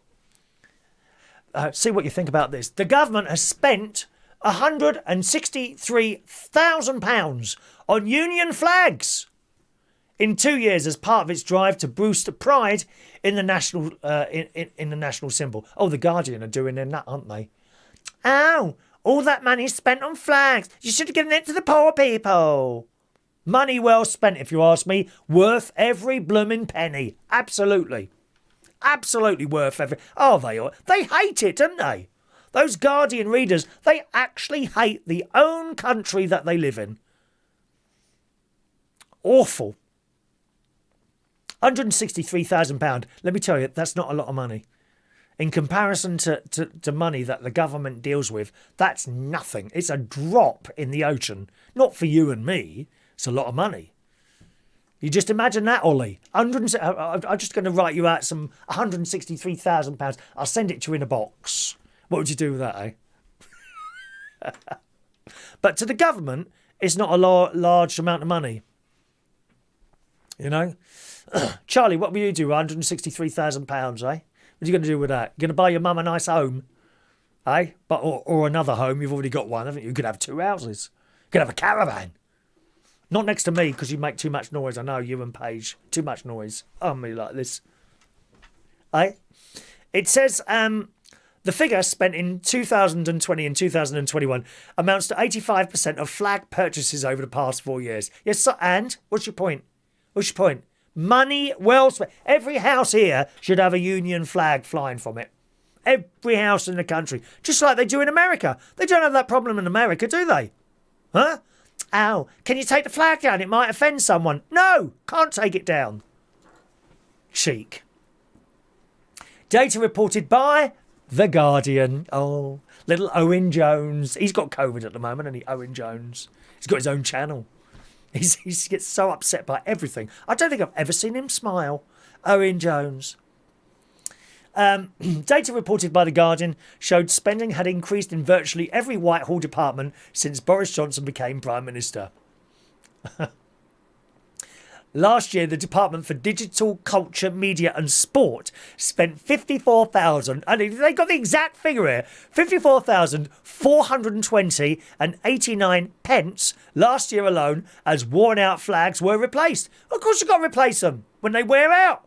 See what you think about this. The government has spent £163,000 on Union flags in 2 years as part of its drive to boost pride in the national in the national symbol. Oh, the Guardian are doing their nut, aren't they? Oh, all that money spent on flags. You should have given it to the poor people. Money well spent, if you ask me. Worth every blooming penny. Absolutely. Absolutely worth every... Oh, they hate it, don't they? Those Guardian readers, they actually hate the own country that they live in. Awful. £163,000. Let me tell you, that's not a lot of money. In comparison to money that the government deals with, that's nothing. It's a drop in the ocean. Not for you and me. It's a lot of money. You just imagine that, Ollie. I'm just going to write you out some £163,000. I'll send it to you in a box. What would you do with that, eh? But to the government, it's not a large amount of money. You know? Charlie, what will you do with £163,000, eh? What are you going to do with that? You're going to buy your mum a nice home, eh? Or another home. You've already got one, haven't you? You could have 2 houses. You could have a caravan. Not next to me, because you make too much noise. I know, you and Paige. Too much noise. On me like this. Eh? It says the figure spent in 2020 and 2021 amounts to 85% of flag purchases over the past 4 years. Yes, and? What's your point? What's your point? Money well spent. Every house here should have a Union flag flying from it. Every house in the country. Just like they do in America. They don't have that problem in America, do they? Huh? Ow, can you take the flag down? It might offend someone. No, can't take it down. Cheek. Data reported by The Guardian. Oh, little Owen Jones. He's got COVID at the moment, hasn't he? Owen Jones. He's got his own channel. He gets so upset by everything. I don't think I've ever seen him smile. Owen Jones. Data reported by The Guardian showed spending had increased in virtually every Whitehall department since Boris Johnson became Prime Minister. Last year, the Department for Digital, Culture, Media and Sport spent 54,000, and they got the exact figure here, 54,420 and 89 pence last year alone as worn out flags were replaced. Of course you've got to replace them when they wear out.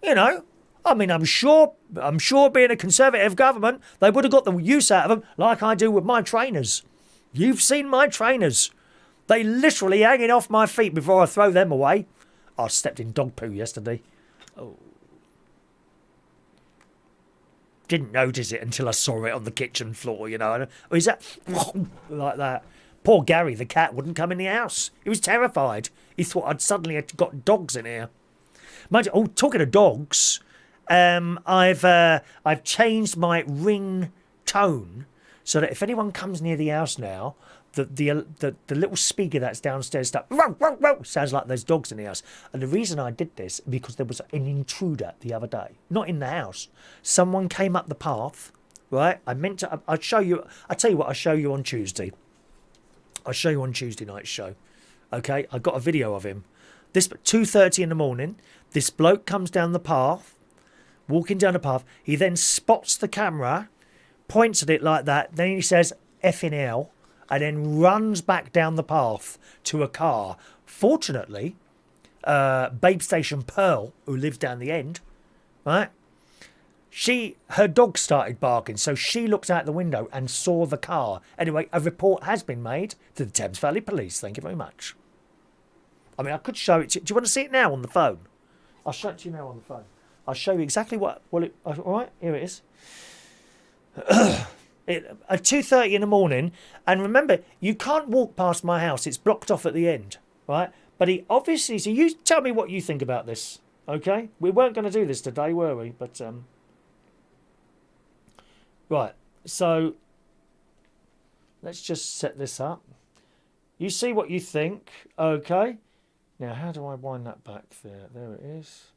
You know, I mean, I'm sure being a Conservative government, they would have got the use out of them like I do with my trainers. You've seen my trainers. They literally hanging off my feet before I throw them away. I stepped in dog poo yesterday. Oh. Didn't notice it until I saw it on the kitchen floor, you know. Or is that like that? Poor Gary, the cat, wouldn't come in the house. He was terrified. He thought I'd suddenly got dogs in here. Mind you, oh, talking of dogs, I've changed my ring tone so that if anyone comes near the house now, the little speaker that's downstairs sounds like there's dogs in the house. And the reason I did this because there was an intruder the other day, not in the house. Someone came up the path, right? I'll show you. I tell you what, I'll show you on Tuesday. I'll show you on Tuesday night's show. Okay, I got a video of him. This 2:30 in the morning. This bloke comes down the path, walking down the path. He then spots the camera, points at it like that. Then he says "effing hell," and then runs back down the path to a car. Fortunately, Babe Station Pearl, who lives down the end, right? Her dog started barking, so she looked out the window and saw the car. Anyway, a report has been made to the Thames Valley Police. Thank you very much. I mean, I could show it to you. Do you want to see it now on the phone? I'll show it to you now on the phone. I'll show you exactly what it... All right, here it is. At 2:30 in the morning, and remember, you can't walk past my house. It's blocked off at the end, right? But he obviously... So you tell me what you think about this, okay? We weren't going to do this today, were we? But, right, so let's just set this up. You see what you think, okay? Now, how do I wind that back there? There it is.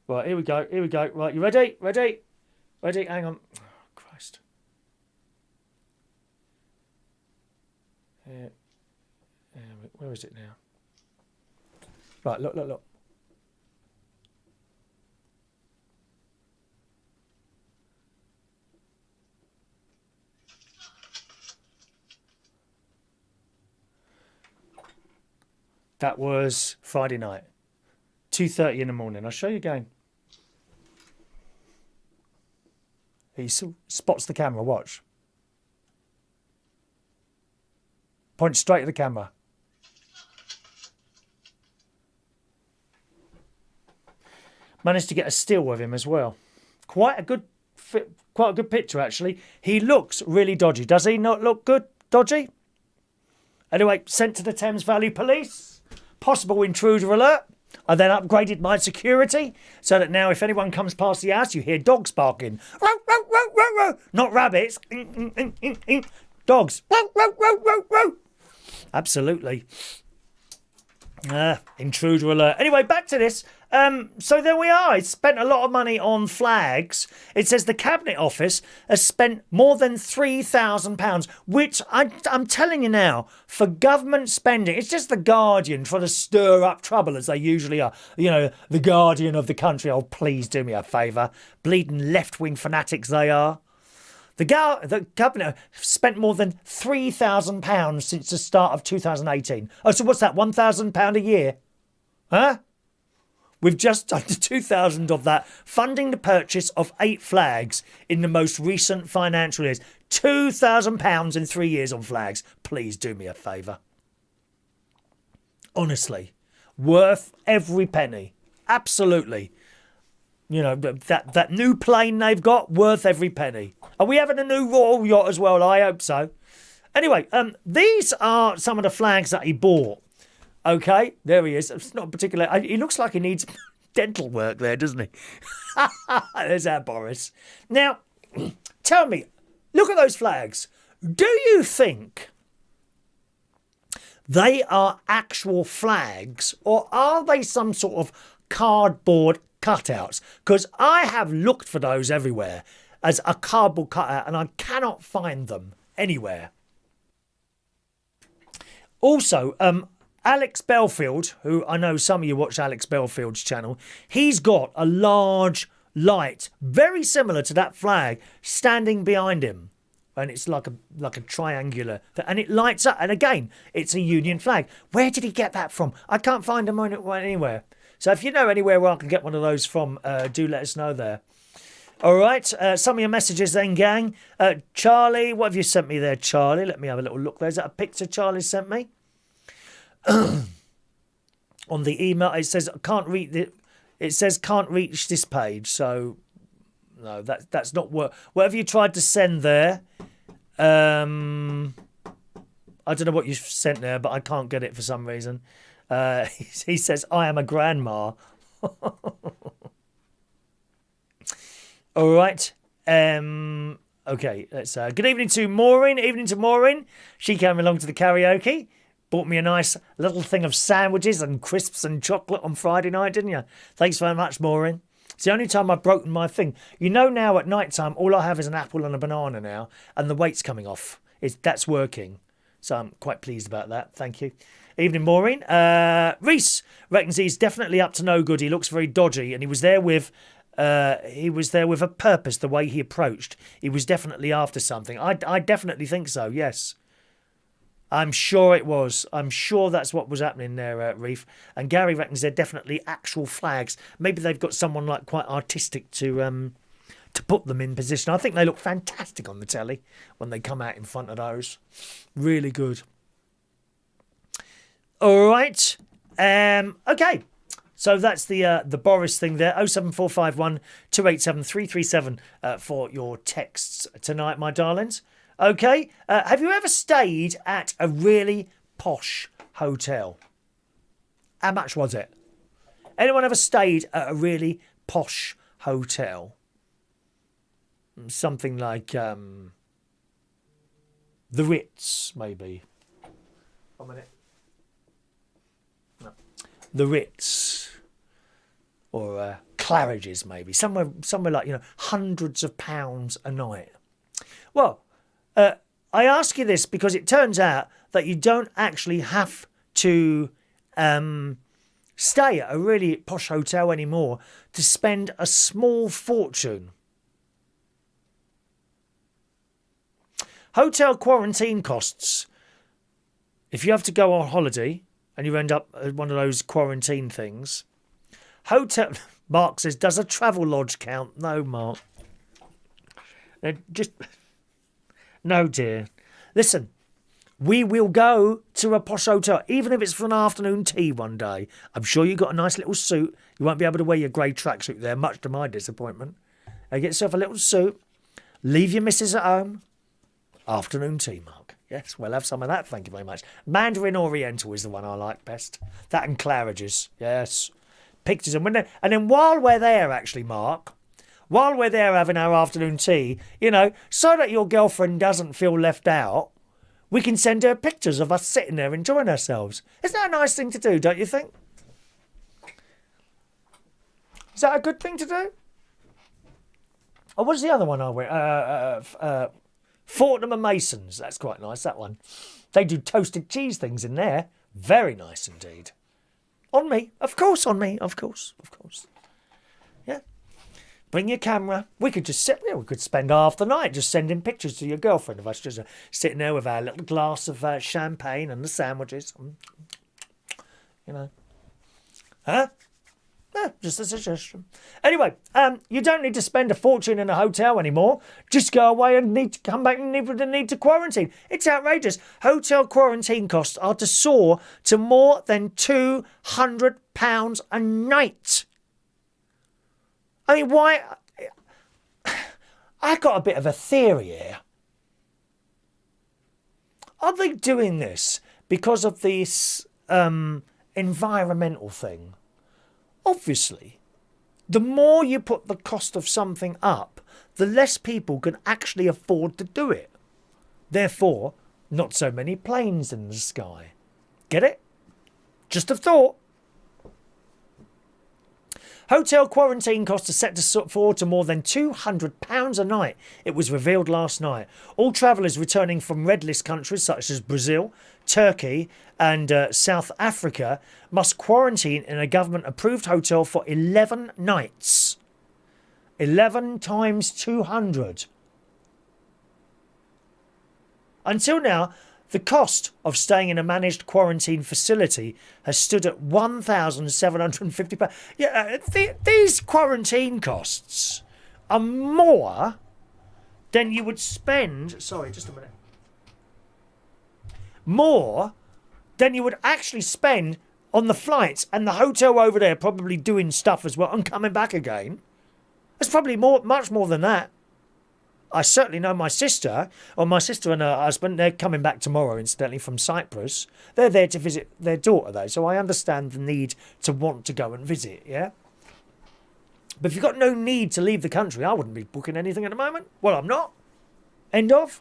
Right, here we go, here we go. Right, you ready? Ready? Ready? Hang on. Oh, Christ. Where is it now? Right, look, look, look. That was Friday night. 2:30 in the morning. I'll show you again. He spots the camera. Watch. Point straight at the camera. Managed to get a still with him as well. Quite a good picture, actually. He looks really dodgy. Does he not look good? Dodgy? Anyway, sent to the Thames Valley Police. Possible intruder alert. I then upgraded my security so that now if anyone comes past the house, you hear dogs barking. Row, row, row, row, row. Not rabbits. Dogs. Row, row, row, row, row. Absolutely. Intruder alert. Anyway, back to this. So there we are. It spent a lot of money on flags. It says the Cabinet Office has spent more than £3,000, which I'm telling you now, for government spending, it's just the Guardian trying to stir up trouble as they usually are. You know, the Guardian of the country. Oh, please do me a favour. Bleeding left-wing fanatics they are. The Cabinet spent more than £3,000 since the start of 2018. Oh, so what's that, £1,000 a year? Huh? With just under 2,000 of that funding the purchase of 8 flags in the most recent financial years. £2,000 in 3 years on flags. Please do me a favour. Honestly, worth every penny. Absolutely. You know, that new plane they've got, worth every penny. Are we having a new Royal Yacht as well? I hope so. Anyway, these are some of the flags that he bought. Okay, there he is. It's not particular. He looks like he needs dental work there, doesn't he? There's our Boris. Now, tell me, look at those flags. Do you think they are actual flags or are they some sort of cardboard cutouts? Because I have looked for those everywhere as a cardboard cutout and I cannot find them anywhere. Also, Alex Belfield, who I know some of you watch Alex Belfield's channel, he's got a large light, very similar to that flag, standing behind him. And it's like a triangular, and it lights up. And again, it's a Union flag. Where did he get that from? I can't find them anywhere. So if you know anywhere where I can get one of those from, do let us know there. All right, some of your messages then, gang. Charlie, what have you sent me there, Charlie? Let me have a little look there. Is that a picture Charlie sent me? On the email it says can't reach this page, so no, that's not whatever you tried to send there. I don't know what you sent there, but I can't get it for some reason. He says I am a grandma. All right. Okay, let's good evening to Maureen. She came along to the karaoke. Bought me a nice little thing of sandwiches and crisps and chocolate on Friday night, didn't you? Thanks very much, Maureen. It's the only time I've broken my thing. You know now at night time, all I have is an apple and a banana now, and the weight's coming off. That's working. So I'm quite pleased about that. Thank you. Evening, Maureen. Reese reckons he's definitely up to no good. He looks very dodgy, and he was there with a purpose, the way he approached. He was definitely after something. I definitely think so, yes. I'm sure it was. I'm sure that's what was happening there, Reef. And Gary reckons they're definitely actual flags. Maybe they've got someone like quite artistic to put them in position. I think they look fantastic on the telly when they come out in front of those. Really good. All right. Okay. So that's the Boris thing there. 07451 287 337 for your texts tonight, my darlings. Okay, have you ever stayed at a really posh hotel? How much was it? Anyone ever stayed at a really posh hotel? Something like the Ritz, maybe. 1 minute. No. The Ritz. Or Claridge's, maybe. Somewhere like, hundreds of pounds a night. Well, I ask you this because it turns out that you don't actually have to stay at a really posh hotel anymore to spend a small fortune. Hotel quarantine costs. If you have to go on holiday, and you end up at one of those quarantine things. Hotel. Mark says, does a travel lodge count? No, Mark. Just. No, dear. Listen, we will go to a posh hotel, even if it's for an afternoon tea one day. I'm sure you've got a nice little suit. You won't be able to wear your grey tracksuit there, much to my disappointment. Get yourself a little suit. Leave your missus at home. Afternoon tea, Mark. Yes, we'll have some of that, thank you very much. Mandarin Oriental is the one I like best. That and Claridge's, yes. Pictures. And then while we're there, actually, Mark, while we're there having our afternoon tea, so that your girlfriend doesn't feel left out, we can send her pictures of us sitting there enjoying ourselves. Isn't that a nice thing to do, don't you think? Is that a good thing to do? Oh, what's the other one I went? Fortnum and Masons. That's quite nice, that one. They do toasted cheese things in there. Very nice indeed. On me. Of course, on me. Of course. Yeah. Bring your camera. We could just sit there. We could spend half the night just sending pictures to your girlfriend of us just sitting there with our little glass of champagne and the sandwiches. Huh? Yeah, just a suggestion. Anyway, you don't need to spend a fortune in a hotel anymore. Just go away and need to come back and need to quarantine. It's outrageous. Hotel quarantine costs are to soar to more than £200 a night. I mean, why? I got a bit of a theory here. Are they doing this because of this environmental thing? Obviously, the more you put the cost of something up, the less people can actually afford to do it. Therefore, not so many planes in the sky. Get it? Just a thought. Hotel quarantine costs are set to soar to more than £200 a night. It was revealed last night. All travellers returning from red list countries such as Brazil, Turkey and South Africa must quarantine in a government-approved hotel for 11 nights. 11 times 200. Until now, the cost of staying in a managed quarantine facility has stood at £1,750. Yeah, these quarantine costs are more than you would spend... Sorry, just a minute. More than you would actually spend on the flights and the hotel over there probably doing stuff as well and coming back again. It's probably much more than that. I certainly know my sister and her husband, they're coming back tomorrow, incidentally, from Cyprus. They're there to visit their daughter, though, so I understand the need to want to go and visit, yeah? But if you've got no need to leave the country, I wouldn't be booking anything at the moment. Well, I'm not. End of.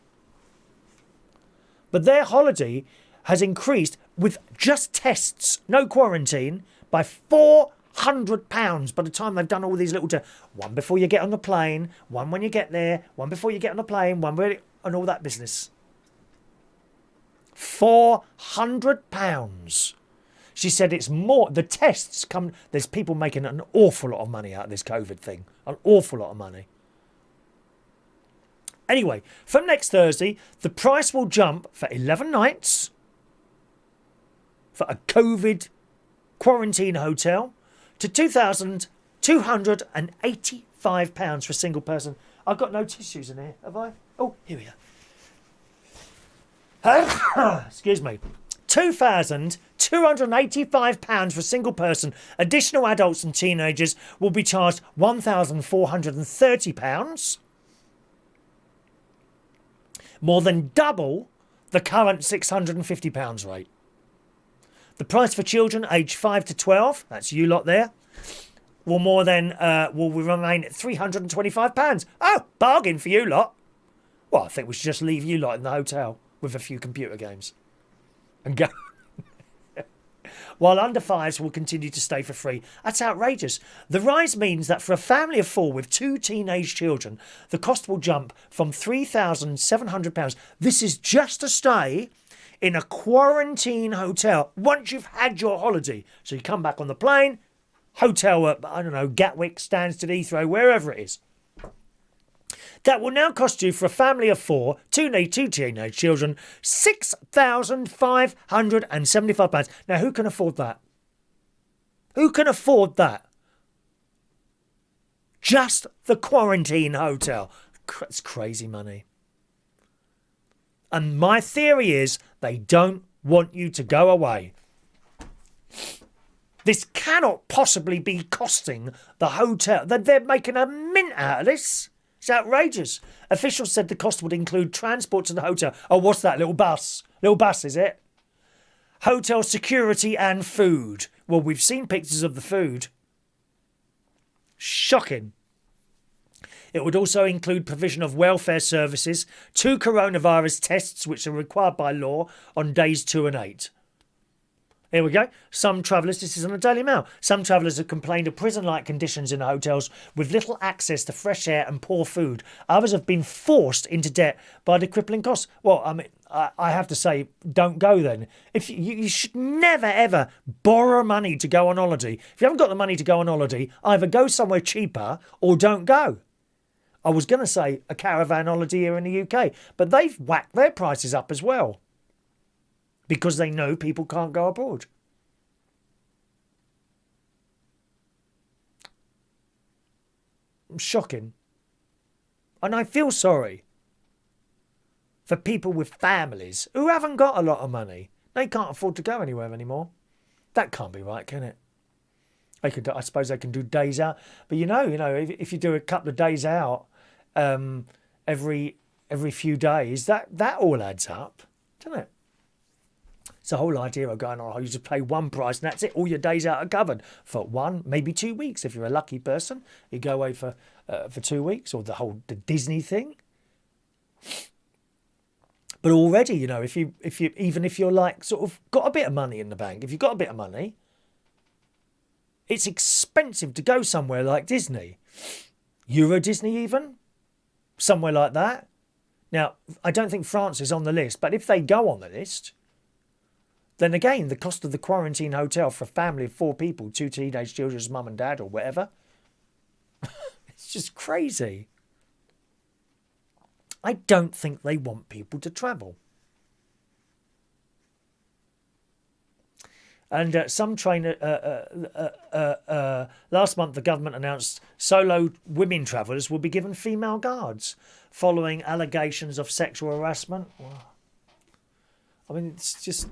But their holiday has increased with just tests, no quarantine, by £400 by the time they've done all these little... one before you get on the plane, one when you get there, one before you get on the plane, and all that business. £400. She said it's more... The tests come... There's people making an awful lot of money out of this COVID thing. An awful lot of money. Anyway, from next Thursday, the price will jump for 11 nights for a COVID quarantine hotel to £2,285 for a single person. I've got no tissues in here, have I? Oh, here we are. Excuse me. £2,285 for a single person. Additional adults and teenagers will be charged £1,430. More than double the current £650 rate. The price for children aged 5 to 12, that's you lot there, will remain at £325. Oh, bargain for you lot. Well, I think we should just leave you lot in the hotel with a few computer games and go. While under fives will continue to stay for free. That's outrageous. The rise means that for a family of four with two teenage children, the cost will jump from £3,700. This is just to stay in a quarantine hotel once you've had your holiday. So you come back on the plane, hotel at, I don't know, Gatwick, Stansted, Heathrow, wherever it is. That will now cost you, for a family of four, two teenage children, £6,575. Now, who can afford that? Who can afford that? Just the quarantine hotel. It's crazy money. And my theory is they don't want you to go away. This cannot possibly be costing the hotel. They're making a mint out of this. It's outrageous. Officials said the cost would include transport to the hotel. Oh, what's that? Little bus. Little bus, is it? Hotel security and food. Well, we've seen pictures of the food. Shocking. It would also include provision of welfare services, 2 coronavirus tests, which are required by law on days 2 and 8. Here we go. Some travellers, this is on the Daily Mail, some travellers have complained of prison-like conditions in the hotels with little access to fresh air and poor food. Others have been forced into debt by the crippling costs. Well, I mean, I have to say, don't go then. If you should never, ever borrow money to go on holiday. If you haven't got the money to go on holiday, either go somewhere cheaper or don't go. I was going to say a caravan holiday here in the UK, but they've whacked their prices up as well, because they know people can't go abroad. Shocking. And I feel sorry for people with families who haven't got a lot of money. They can't afford to go anywhere anymore. That can't be right, can it? I suppose they can do days out. But you know, if you do a couple of days out every few days, that all adds up, doesn't it? It's the whole idea of going, oh, you just pay one price and that's it. All your days out are covered for 1, maybe 2 weeks. If you're a lucky person, you go away for 2 weeks, or the Disney thing. But already, if you even if you're like sort of got a bit of money in the bank, if you've got a bit of money, it's expensive to go somewhere like Disney, Euro Disney even, somewhere like that. Now, I don't think France is on the list, but if they go on the list, then again, the cost of the quarantine hotel for a family of 4 people, 2 teenage children's mum and dad or whatever, it's just crazy. I don't think they want people to travel. And last month the government announced solo women travellers will be given female guards following allegations of sexual harassment. I mean, it's just...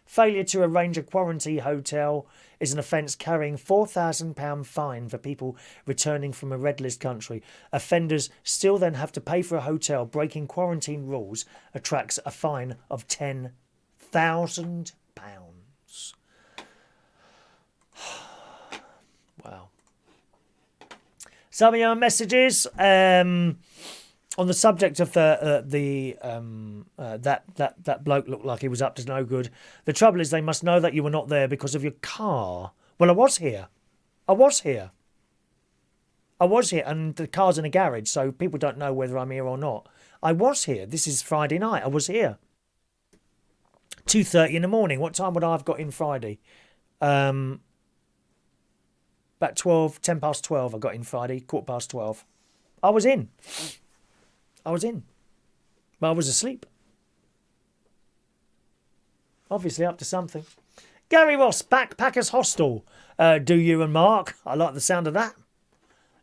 Failure to arrange a quarantine hotel is an offence carrying £4,000 fine for people returning from a red list country. Offenders still then have to pay for a hotel. Breaking quarantine rules attracts a fine of £10,000. Wow. Some of your messages on the subject of that bloke looked like he was up to no good. The trouble is they must know that you were not there because of your car. Well, I was here, and the car's in a garage, so people don't know whether I'm here or not. I was here. This is Friday night. I was here. 2:30 in the morning. What time would I have got in Friday? About 12, 10 past 12 I got in Friday, 12:15. I was in. But I was asleep. Obviously up to something. Gary Ross, Backpackers Hostel. Do you and Mark? I like the sound of that.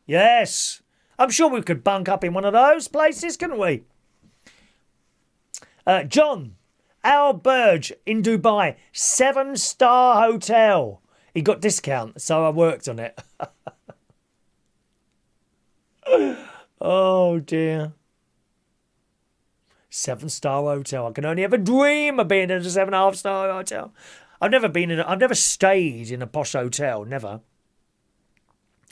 Yes. I'm sure we could bunk up in one of those places, couldn't we? John, Al Burge in Dubai. 7-star hotel. He got discount, so I worked on it. Oh, dear. 7-star hotel. I can only ever dream of being in a 7.5-star hotel. I've never stayed in a posh hotel. Never.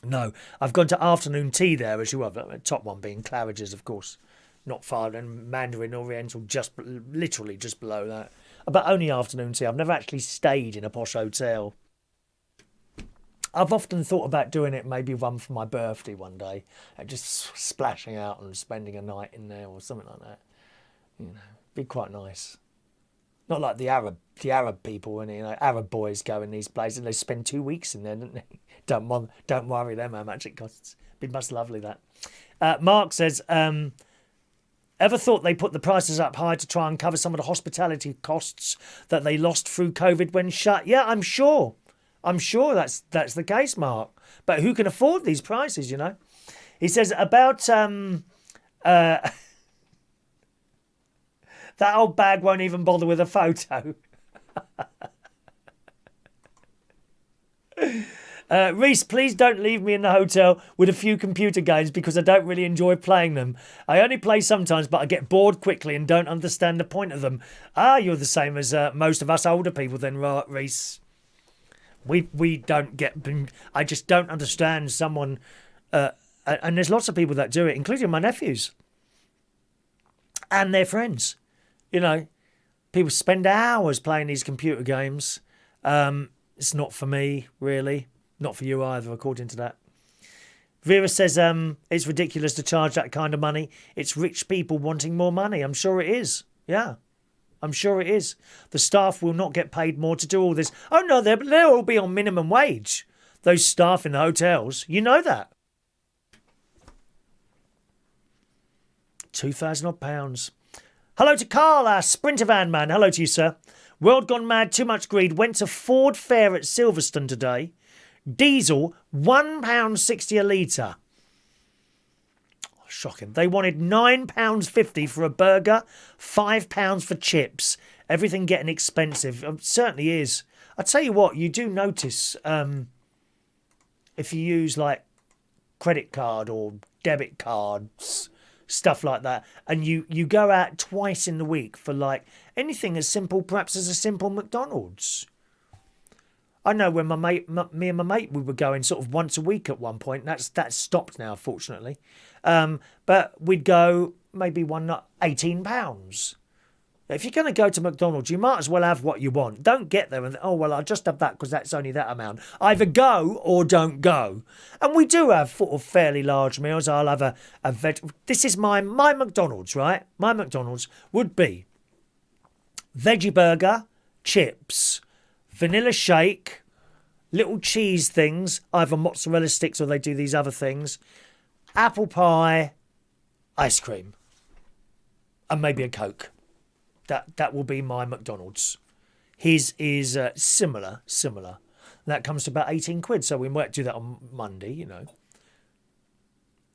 No, I've gone to afternoon tea there, as you have. The top one being Claridge's, of course. Not far, and Mandarin Oriental, literally just below that. But only afternoon tea. I've never actually stayed in a posh hotel. I've often thought about doing it, maybe one for my birthday one day, and just splashing out and spending a night in there or something like that. Be quite nice. Not like the Arab people and Arab boys go in these places and they spend 2 weeks in there, don't they? Don't worry them how much it costs. It'd be most lovely that. Mark says, ever thought they put the prices up high to try and cover some of the hospitality costs that they lost through COVID when shut? Yeah, I'm sure. That's the case, Mark. But who can afford these prices, He says about that old bag won't even bother with a photo. Reese, please don't leave me in the hotel with a few computer games because I don't really enjoy playing them. I only play sometimes, but I get bored quickly and don't understand the point of them. You're the same as most of us older people then, Reese. We don't get... I just don't understand someone... and there's lots of people that do it, including my nephews. And their friends. People spend hours playing these computer games. It's not for me, really. Not for you either, according to that. Vera says it's ridiculous to charge that kind of money. It's rich people wanting more money. I'm sure it is. Yeah, I'm sure it is. The staff will not get paid more to do all this. Oh, no, they'll all be on minimum wage. Those staff in the hotels. You know that. £2,000 odd. Hello to Carl, our Sprinter van man. Hello to you, sir. World gone mad, too much greed. Went to Ford Fair at Silverstone today. Diesel, £1.60 a litre. Oh, shocking. They wanted £9.50 for a burger, £5 for chips. Everything getting expensive. It certainly is. I tell you what, you do notice if you use like credit card or debit cards, stuff like that, and you go out twice in the week for like anything as simple perhaps as a simple McDonald's. I know when me and my mate, we were going sort of once a week at one point. That's stopped now, fortunately. But we'd go maybe one night, £18. If you're going to go to McDonald's, you might as well have what you want. Don't get there and, I'll just have that because that's only that amount. Either go or don't go. And we do have sort of fairly large meals. I'll have a veg. This is my McDonald's, right? My McDonald's would be veggie burger, chips, vanilla shake, little cheese things, either mozzarella sticks or they do these other things, apple pie, ice cream, and maybe a Coke. That will be my McDonald's. His is similar. That comes to about 18 quid. So we might do that on Monday,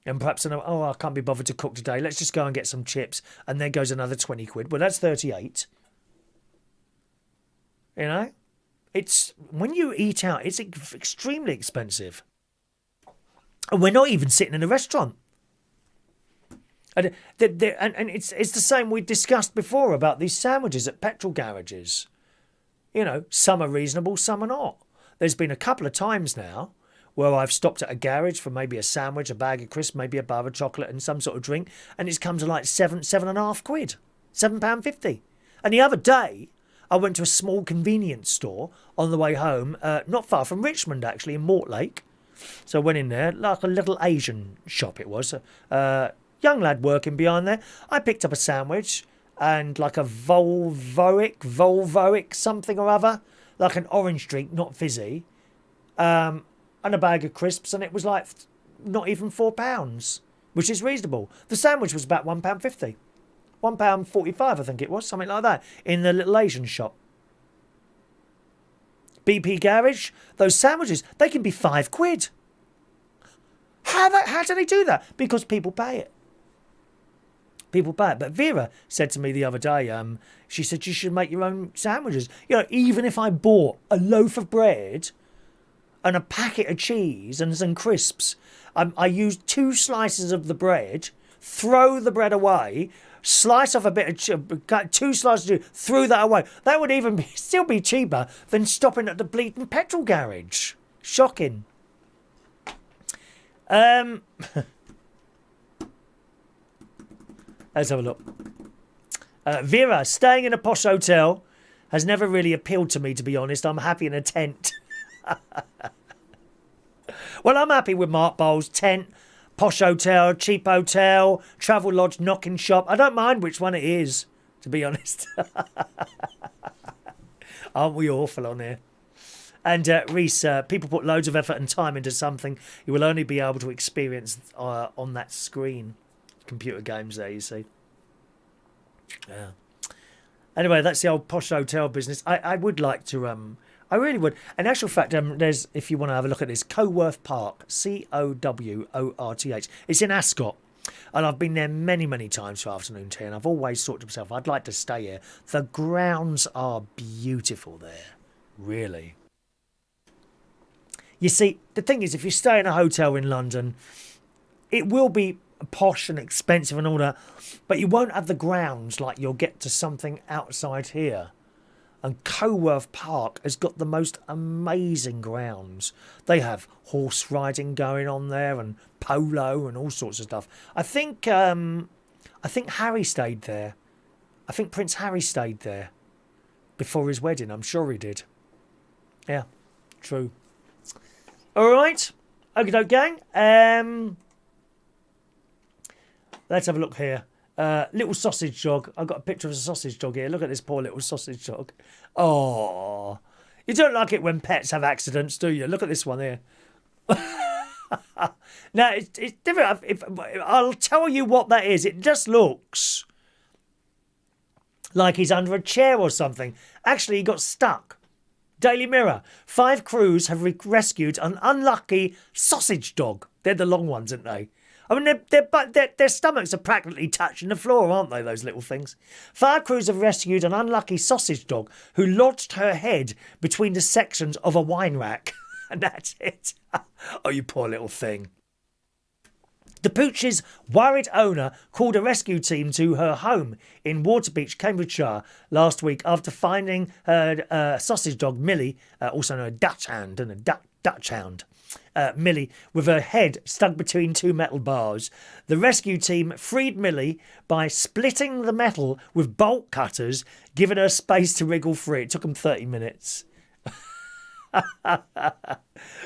And perhaps, I can't be bothered to cook today. Let's just go and get some chips. And there goes another 20 quid. Well, that's 38. It's when you eat out, it's extremely expensive. And we're not even sitting in a restaurant. And it's the same we discussed before about these sandwiches at petrol garages. Some are reasonable, some are not. There's been a couple of times now where I've stopped at a garage for maybe a sandwich, a bag of crisps, maybe a bar of chocolate and some sort of drink, and it's come to like £7.5 quid, £7.50. And the other day, I went to a small convenience store on the way home, not far from Richmond actually, in Mortlake. So I went in there, like a little Asian shop it was. Young lad working behind there. I picked up a sandwich and like a Volvoic something or other, like an orange drink, not fizzy, and a bag of crisps, and it was like not even £4, which is reasonable. The sandwich was about £1.50, £1.45 I think it was, something like that, in the little Asian shop. BP Garage, those sandwiches, they can be £5. How do they do that? Because people pay it. But Vera said to me the other day, she said you should make your own sandwiches. Even if I bought a loaf of bread and a packet of cheese and some crisps, I use 2 slices of the bread, throw the bread away, slice off a bit of 2 slices of cheese, threw that away. That would even still be cheaper than stopping at the bleeding petrol garage. Shocking. Let's have a look. Vera, staying in a posh hotel has never really appealed to me, to be honest. I'm happy in a tent. Well, I'm happy with Mark Bowles' tent, posh hotel, cheap hotel, travel lodge, knocking shop. I don't mind which one it is, to be honest. Aren't we awful on here? And Reese, people put loads of effort and time into something you will only be able to experience on that screen. Computer games there, you see. Yeah. Anyway, that's the old posh hotel business. I would like to... I really would. In actual fact, there's, if you want to have a look at this, Coworth Park, Coworth. It's in Ascot. And I've been there many, many times for afternoon tea, and I've always thought to myself, I'd like to stay here. The grounds are beautiful there. Really. You see, the thing is, if you stay in a hotel in London, it will be posh and expensive and all that, but you won't have the grounds like you'll get to something outside here. And Coworth Park has got the most amazing grounds. They have horse riding going on there and polo and all sorts of stuff. I think Harry stayed there. I think Prince Harry stayed there before his wedding. I'm sure he did. Yeah, true. All right. Okie doke, gang. Let's have a look here. Little sausage dog. I've got a picture of a sausage dog here. Look at this poor little sausage dog. Oh, you don't like it when pets have accidents, do you? Look at this one here. Now, it's different. I'll tell you what that is. It just looks like he's under a chair or something. Actually, he got stuck. Daily Mirror. 5 crews have rescued an unlucky sausage dog. They're the long ones, aren't they? I mean, their stomachs are practically touching the floor, aren't they, those little things? 5 crews have rescued an unlucky sausage dog who lodged her head between the sections of a wine rack. And that's it. Oh, you poor little thing. The pooch's worried owner called a rescue team to her home in Waterbeach, Cambridgeshire, last week after finding her sausage dog, Millie, also known as Dutch Hound, and a Dutch Hound. Millie, with her head stuck between 2 metal bars. The rescue team freed Millie by splitting the metal with bolt cutters, giving her space to wriggle free. It took them 30 minutes.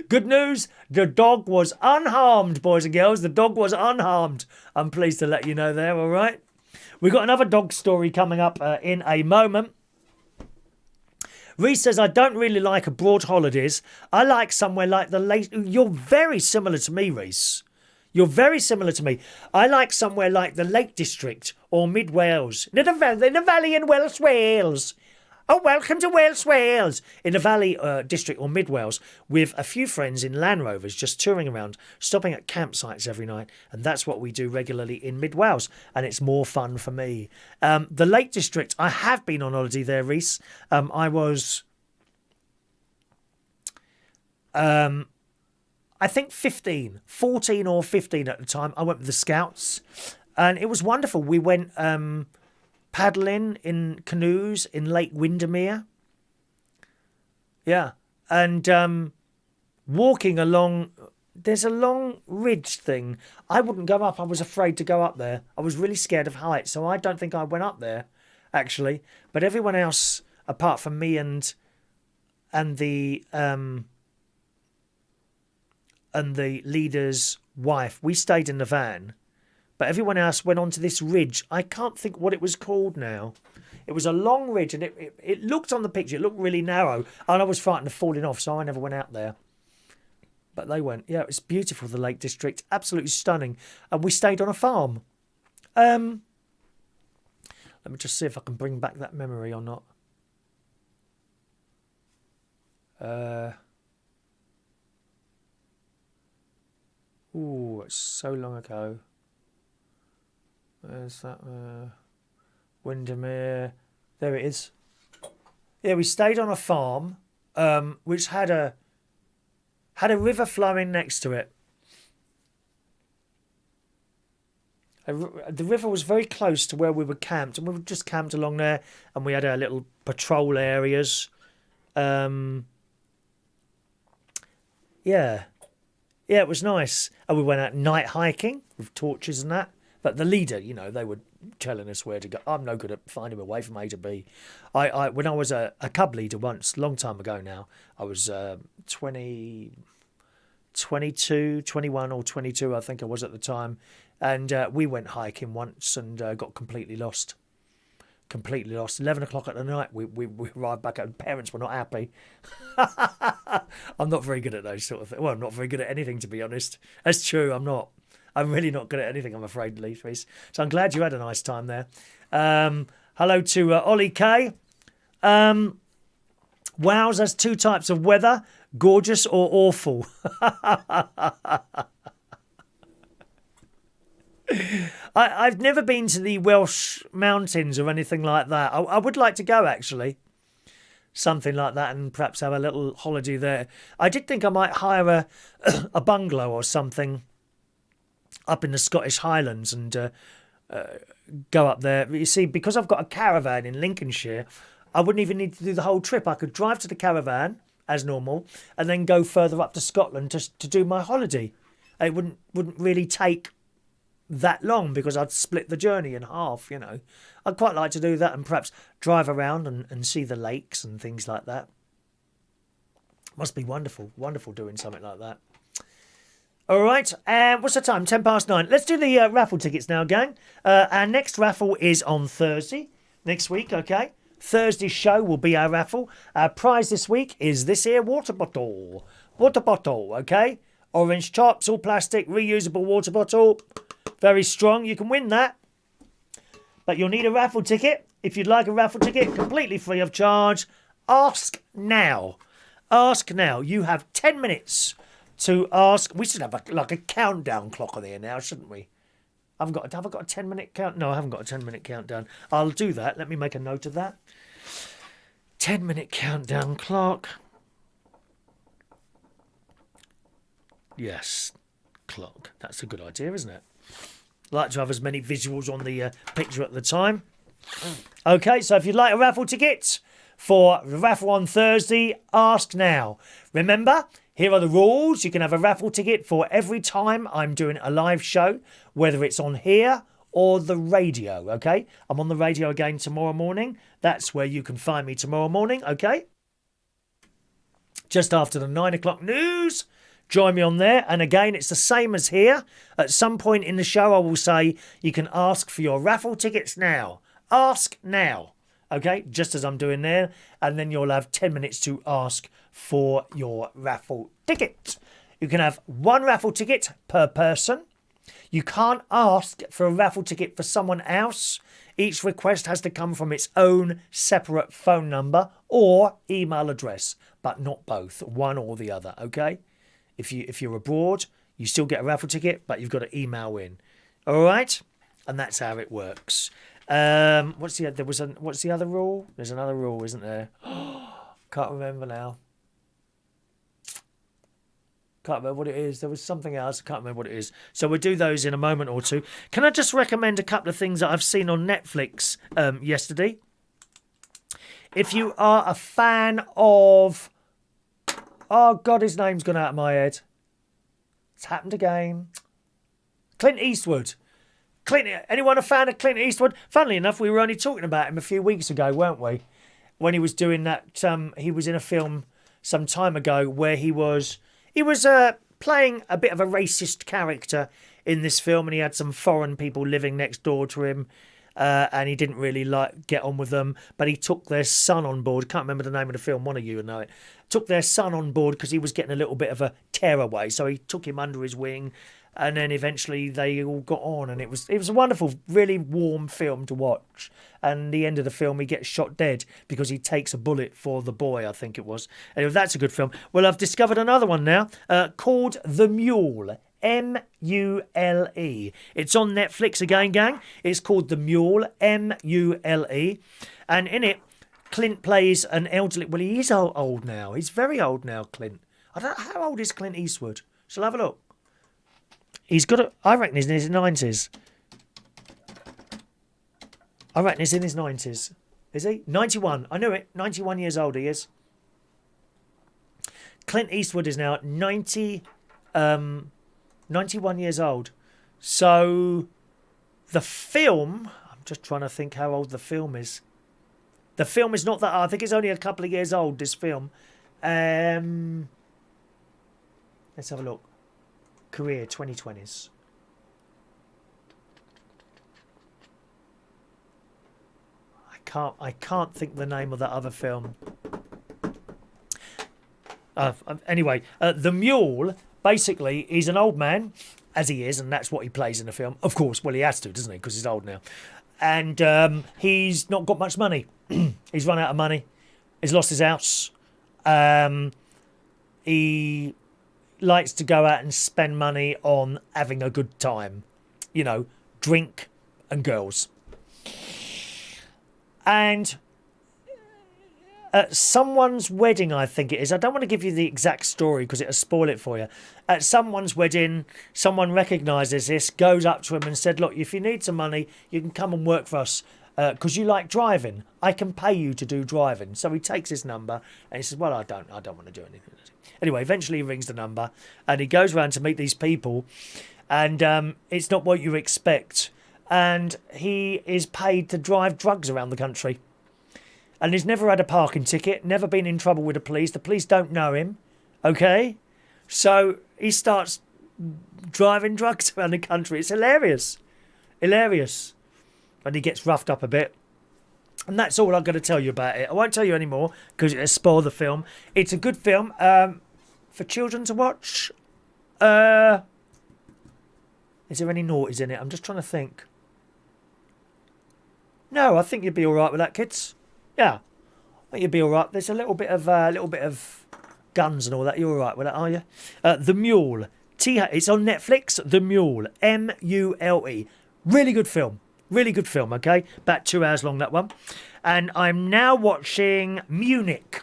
Good news, the dog was unharmed, boys and girls. The dog was unharmed. I'm pleased to let you know there, all right? We've got another dog story coming up in a moment. Reese says, I don't really like abroad holidays. I like somewhere like the Lake... You're very similar to me, Reese. You're very similar to me. I like somewhere like the Lake District or Mid Wales. In the Valley in Welsh Wales. Oh, welcome to Welsh Wales. In the Valley District or Mid Wales with a few friends in Land Rovers just touring around, stopping at campsites every night. And that's what we do regularly in Mid Wales. And it's more fun for me. The Lake District, I have been on holiday there, Reese. I was... I think 14 or 15 at the time. I went with the Scouts and it was wonderful. We went paddling in canoes in Lake Windermere. Yeah. And walking along, there's a long ridge thing. I wouldn't go up. I was afraid to go up there. I was really scared of heights, so I don't think I went up there, actually. But everyone else, apart from me and the leader's wife, we stayed in the van, but everyone else went onto this ridge. I can't think what it was called now. It was a long ridge, and it looked on the picture, it looked really narrow, and I was frightened of falling off, so I never went out there. But they went. Yeah, it's beautiful, the Lake District, absolutely stunning. And we stayed on a farm. Let me just see if I can bring back that memory or not. Ooh, it's so long ago. Where's that? Windermere. There it is. Yeah, we stayed on a farm, which had a river flowing next to it. The river was very close to where we were camped, and we were just camped along there, and we had our little patrol areas. Yeah. Yeah, it was nice. And we went out night hiking with torches and that. But the leader, they were telling us where to go. I'm no good at finding a way from A to B. When I was a cub leader once, long time ago now, I was 22, 21 or 22, I think I was at the time. And we went hiking once and got completely lost. completely lost. 11 o'clock at the night, we arrived back at parents were not happy. I'm not very good at those sort of things. Well, I'm not very good at anything, to be honest. That's true, I'm not. I'm really not good at anything, I'm afraid, Leafs. So I'm glad you had a nice time there. Hello to Ollie K. Wow, there's 2 types of weather, gorgeous or awful. I've never been to the Welsh mountains or anything like that. I would like to go, actually. Something like that, and perhaps have a little holiday there. I did think I might hire a bungalow or something up in the Scottish Highlands and go up there. You see, because I've got a caravan in Lincolnshire, I wouldn't even need to do the whole trip. I could drive to the caravan as normal and then go further up to Scotland to do my holiday. It wouldn't really take that long because I'd split the journey in half, you know. I'd quite like to do that and perhaps drive around and see the lakes and things like that. Must be wonderful doing something like that. All right, what's the time? 9:10. Let's do the raffle tickets now, gang. Our next raffle is on Thursday next week, okay? Thursday's show will be our raffle. Our prize this week is this here water bottle. Water bottle, okay? Orange tops, all plastic, reusable water bottle. Very strong. You can win that. But you'll need a raffle ticket. If you'd like a raffle ticket, completely free of charge, ask now. Ask now. You have 10 minutes to ask. We should have a countdown clock on here now, shouldn't we? Have I got a 10-minute count? No, I haven't got a 10-minute countdown. I'll do that. Let me make a note of that. 10-minute countdown clock. Yes, clock. That's a good idea, isn't it? Like to have as many visuals on the picture at the time. Okay, so if you'd like a raffle ticket for the raffle on Thursday, ask now. Remember, here are the rules. You can have a raffle ticket for every time I'm doing a live show, whether it's on here or the radio, okay? I'm on the radio again tomorrow morning. That's where you can find me tomorrow morning, okay? Just after the 9 o'clock news. Join me on there. And again, it's the same as here. At some point in the show, I will say you can ask for your raffle tickets now. Ask now. Okay, just as I'm doing there. And then you'll have 10 minutes to ask for your raffle ticket. You can have 1 raffle ticket per person. You can't ask for a raffle ticket for someone else. Each request has to come from its own separate phone number or email address, but not both, one or the other, okay? If you're abroad, you still get a raffle ticket, but you've got to email in. All right? And that's how it works. What's the other rule? There's another rule, isn't there? Can't remember now. Can't remember what it is. There was something else. I can't remember what it is. So we'll do those in a moment or two. Can I just recommend a couple of things that I've seen on Netflix yesterday? If you are a fan of... Oh, God, his name's gone out of my head. It's happened again. Clint Eastwood. Anyone a fan of Clint Eastwood? Funnily enough, we were only talking about him a few weeks ago, weren't we? When he was doing that, he was in a film some time ago where he was playing a bit of a racist character in this film, and he had some foreign people living next door to him, and he didn't really get on with them, but he took their son on board. Can't remember the name of the film. One of you will know it. Took their son on board because he was getting a little bit of a tearaway, so he took him under his wing, and then eventually they all got on, and it was a wonderful, really warm film to watch. And the end of the film, he gets shot dead because he takes a bullet for the boy, I think it was. Anyway, that's a good film. Well, I've discovered another one now called The Mule. M-U-L-E. It's on Netflix again, gang. It's called The Mule, M-U-L-E. And in it, Clint plays an elderly... Well, he is old now. He's very old now, Clint. I don't know. How old is Clint Eastwood? Shall I have a look? He's got a... I reckon he's in his 90s. I reckon he's in his 90s. Is he? 91. I knew it. 91 years old he is. Clint Eastwood is now 91 years old. So the film... I'm just trying to think how old the film is. The film is not that... I think it's only a couple of years old, this film. Let's have a look. Career, 2020s. I can't think the name of that other film. Anyway, the mule basically is an old man, as he is, and that's what he plays in the film. Of course, well, he has to, doesn't he? Because he's old now. And he's not got much money. He's run out of money. He's lost his house. He likes to go out and spend money on having a good time. You know, drink and girls. And at someone's wedding, I think it is. I don't want to give you the exact story because it'll spoil it for you. At someone's wedding, someone recognises this, goes up to him and said, look, if you need some money, you can come and work for us because you like driving. I can pay you to do driving. So he takes his number and he says, well, I don't want to do anything. Anyway, eventually he rings the number and he goes around to meet these people and it's not what you expect. And he is paid to drive drugs around the country. And he's never had a parking ticket, never been in trouble with the police. The police don't know him, okay? So he starts driving drugs around the country. It's hilarious. Hilarious. And he gets roughed up a bit. And that's all I'm going to tell you about it. I won't tell you any more because it'll spoil the film. It's a good film for children to watch. Is there any naughties in it? I'm just trying to think. No, I think you'd be all right with that, kids. Yeah, I think you'd be all right. There's a little bit of guns and all that. You're all right with that, are you? The Mule. It's on Netflix. The Mule. M-U-L-E. Really good film. Really good film, okay? About 2 hours long, that one. And I'm now watching Munich.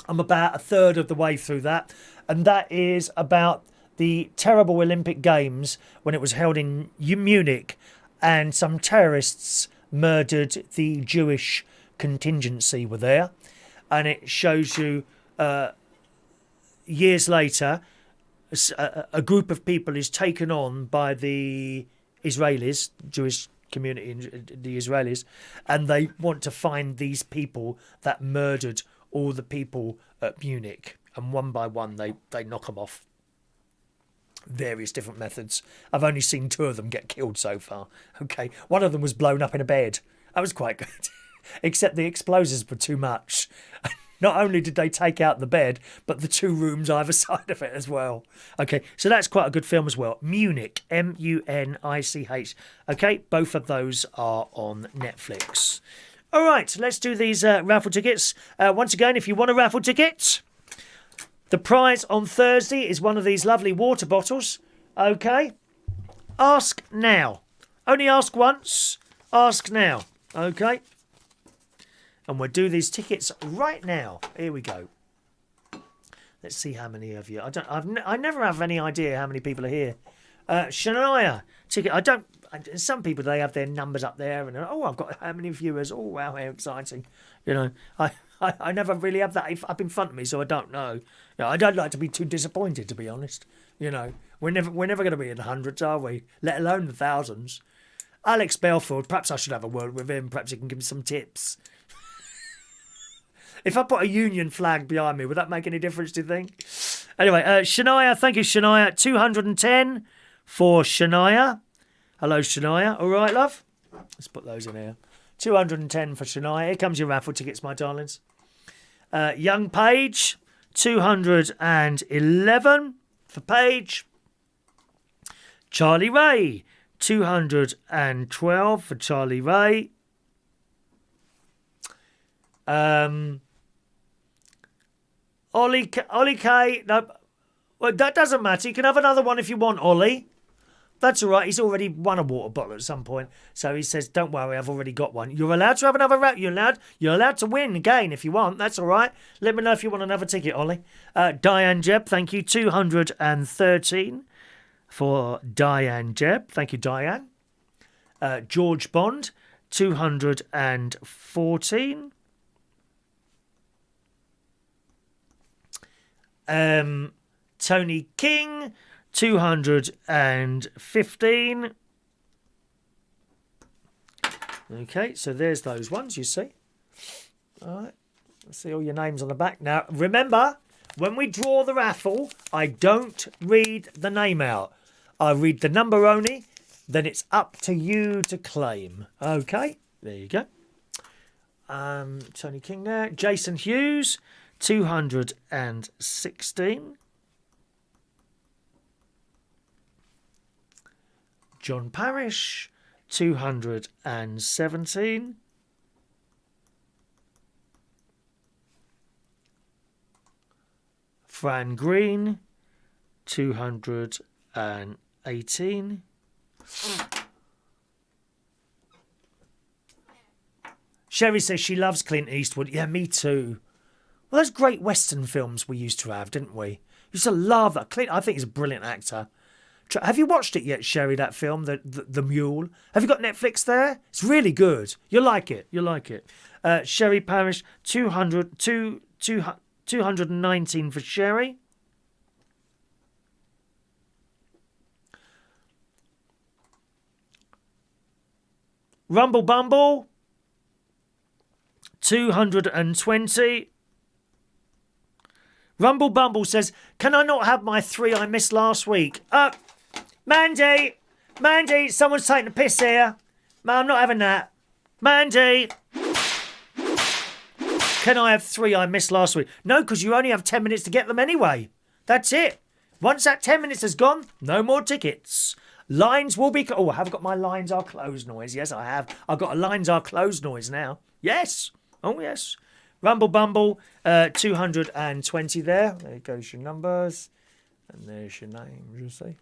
I'm about a third of the way through that. And that is about the terrible Olympic Games when it was held in Munich. And some terrorists murdered the Jewish contingency were there. And it shows you years later, a group of people is taken on by the Israelis, Jewish community, the Israelis, and they want to find these people that murdered all the people at Munich. And one by one, they knock them off. Various different methods. I've only seen 2 of them get killed so far. Okay, one of them was blown up in a bed. That was quite good. Except the explosives were too much. Not only did they take out the bed, but the 2 rooms either side of it as well. Okay, so that's quite a good film as well. Munich, M-U-N-I-C-H. Okay, both of those are on Netflix. All right, let's do these raffle tickets. Once again, if you want a raffle ticket, the prize on Thursday is one of these lovely water bottles. Okay, ask now. Only ask once. Ask now. Okay. And we'll do these tickets right now. Here we go. Let's see how many of you. I never have any idea how many people are here. Shania ticket. Some people, they have their numbers up there and I've got how many viewers. Oh wow, how exciting. You know, I never really have that up in front of me, so I don't know. You know, I don't like to be too disappointed, to be honest. You know, we're never going to be in the hundreds, are we? Let alone the thousands. Alex Belfield, perhaps I should have a word with him. Perhaps he can give me some tips. If I put a Union flag behind me, would that make any difference, do you think? Anyway, Shania, thank you, Shania. 210 for Shania. Hello, Shania. All right, love? Let's put those in here. 210 for Shania. Here comes your raffle tickets, my darlings. Young Paige, 211 for Paige. Charlie Ray, 212 for Charlie Ray. Ollie K. No, well, that doesn't matter. You can have another one if you want, Ollie. That's all right. He's already won a water bottle at some point. So he says, don't worry, I've already got one. You're allowed to have another wrap. You're allowed to win again if you want. That's all right. Let me know if you want another ticket, Ollie. Diane Jebb, thank you. 213 for Diane Jebb. Thank you, Diane. George Bond, 214. Tony King, 215. Okay, so there's those ones, you see. All right, let's see all your names on the back. Now, remember, when we draw the raffle, I don't read the name out. I read the number only, then it's up to you to claim. Okay, there you go. Tony King there. Jason Hughes, 216. John Parrish, 217. Fran Green, 218. Sherry says she loves Clint Eastwood. Yeah, me too. Well, those great Western films we used to have, didn't we? Used to love that. Clint, I think he's a brilliant actor. Have you watched it yet, Sherry, that film, the Mule? Have you got Netflix there? It's really good. You'll like it. You'll like it. Sherry Parrish, 219 for Sherry. Rumble Bumble, 220. Rumble Bumble says, can I not have my 3 I missed last week? Mandy, someone's taking a piss here. I'm not having that. Mandy, can I have 3 I missed last week? No, because you only have 10 minutes to get them anyway. That's it. Once that 10 minutes has gone, no more tickets. Lines will be... Oh, I have got my lines are closed noise. Yes, I have. I've got a lines are closed noise now. Yes. Oh, yes. Rumble Bumble, 220 there. There goes your numbers. And there's your name, you see.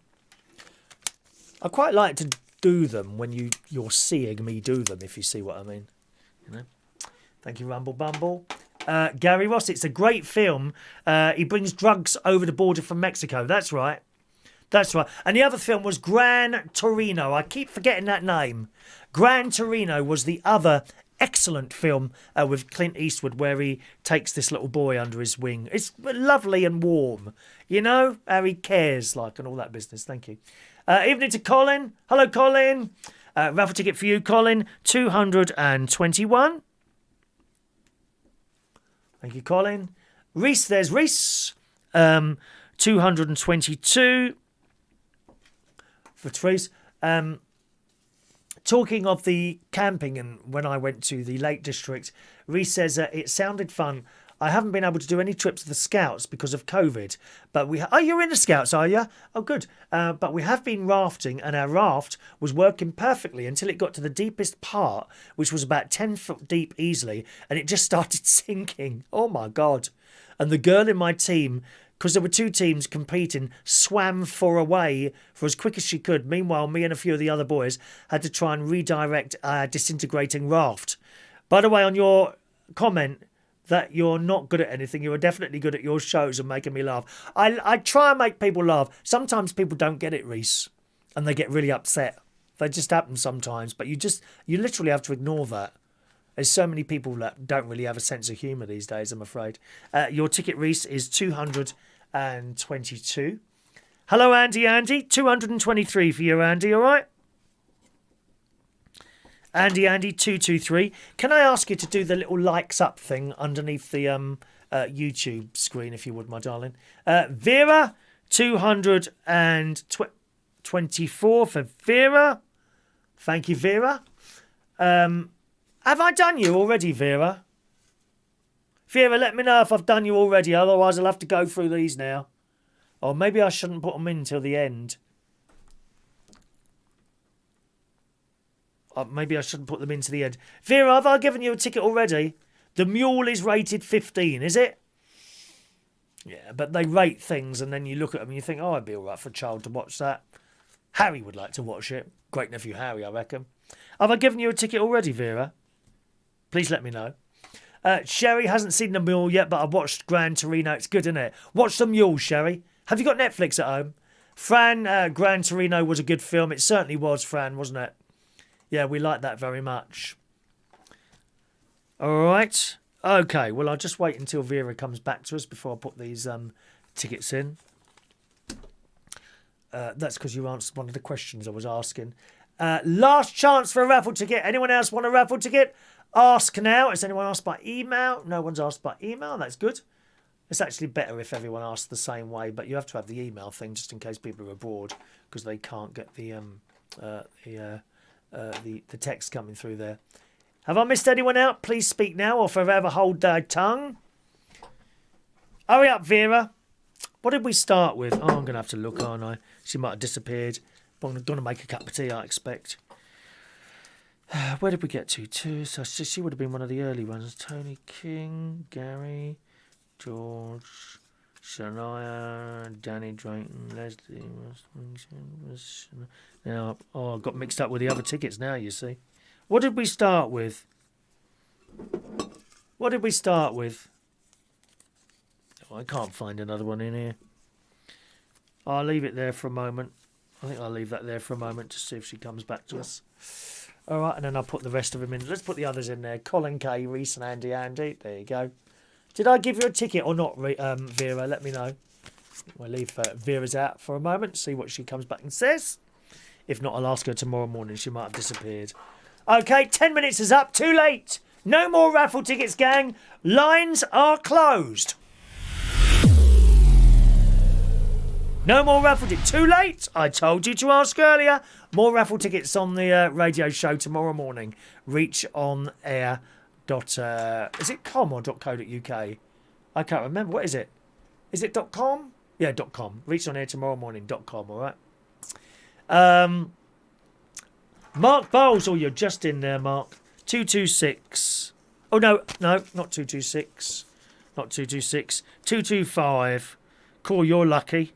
I quite like to do them when you're seeing me do them, if you see what I mean. You know. Thank you, Rumble Bumble. Gary Ross, it's a great film. He brings drugs over the border from Mexico. That's right. That's right. And the other film was Gran Torino. I keep forgetting that name. Gran Torino was the other excellent film with Clint Eastwood where he takes this little boy under his wing. It's lovely and warm. You know, how he cares, like, and all that business. Thank you. Evening to Colin. Hello, Colin. Raffle ticket for you, Colin. 221. Thank you, Colin. Reese, there's Reese. 222. For Therese. Talking of the camping and when I went to the Lake District, Reese says it sounded fun. I haven't been able to do any trips to the Scouts because of COVID. But you're in the Scouts, are you? Oh, good. But we have been rafting and our raft was working perfectly until it got to the deepest part, which was about 10 foot deep easily, and it just started sinking. Oh, my God. And the girl in my team, because there were 2 teams competing, swam away for as quick as she could. Meanwhile, me and a few of the other boys had to try and redirect our disintegrating raft. By the way, on your comment that you're not good at anything, you are definitely good at your shows and making me laugh. I try and make people laugh. Sometimes people don't get it, Reese, and they get really upset. They just happen sometimes, but you literally have to ignore that. There's so many people that don't really have a sense of humour these days, I'm afraid. Your ticket, Reese, is 222. Hello, Andy. 223 for you, Andy, all right? Andy, 223. Can I ask you to do the little likes up thing underneath the YouTube screen, if you would, my darling? Vera, 224 for Vera. Thank you, Vera. Have I done you already, Vera? Vera, let me know if I've done you already. Otherwise, I'll have to go through these now. Or maybe I shouldn't put them in till the end. Maybe I shouldn't put them into the end. Vera, have I given you a ticket already? The Mule is rated 15, is it? Yeah, but they rate things and then you look at them and you think, oh, I'd be all right for a child to watch that. Harry would like to watch it. Great nephew Harry, I reckon. Have I given you a ticket already, Vera? Please let me know. Sherry hasn't seen The Mule yet, but I've watched Gran Torino. It's good, isn't it? Watch The Mule, Sherry. Have you got Netflix at home? Fran, Gran Torino was a good film. It certainly was, Fran, wasn't it? Yeah, we like that very much. All right. Okay, well, I'll just wait until Vera comes back to us before I put these tickets in. That's because you answered one of the questions I was asking. Last chance for a raffle ticket. Anyone else want a raffle ticket? Ask now. Has anyone asked by email? No one's asked by email. That's good. It's actually better if everyone asks the same way, but you have to have the email thing just in case people are abroad because they can't get the text coming through there. Have I missed anyone out? Please speak now or forever hold thy tongue. Hurry up, Vera. What did we start with? Oh, I'm going to have to look, aren't I? She might have disappeared. But I'm going to make a cup of tea, I expect. Where did we get to? So she would have been one of the early ones. Tony King, Gary, George, Shania, Danny Drayton, Leslie. Now, I got mixed up with the other tickets now, you see. What did we start with? Oh, I can't find another one in here. I'll leave it there for a moment. I think I'll leave that there for a moment to see if she comes back to us. All right, and then I'll put the rest of them in. Let's put the others in there. Colin K, Reese and Andy. There you go. Did I give you a ticket or not, Vera? Let me know. We'll leave Vera's out for a moment, see what she comes back and says. If not, I'll ask her tomorrow morning. She might have disappeared. Okay, 10 minutes is up. Too late. No more raffle tickets, gang. Lines are closed. No more raffle tickets. Too late. I told you to ask earlier. More raffle tickets on the radio show tomorrow morning. Reach on air. Is it com or .co.uk? I can't remember. What is it? Is it .com? Yeah, .com. Reach on air tomorrow morning. .com. All right. Mark Bowles. Oh, you're just in there, Mark. 226. Oh no, not 226. Not 226. 225. Call, you're lucky.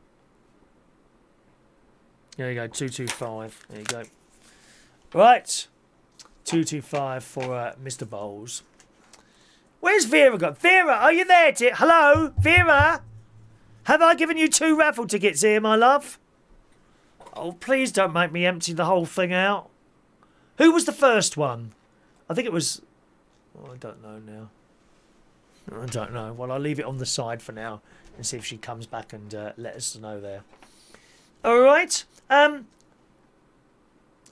There you go, 225. There you go. Right. 225 for Mr. Bowles. Where's Vera gone? Vera, are you there, dear? Hello? Vera? Have I given you 2 raffle tickets here, my love? Oh, please don't make me empty the whole thing out. Who was the first one? I think it was... Oh, I don't know now. I don't know. Well, I'll leave it on the side for now and see if she comes back and let us know there. All right. I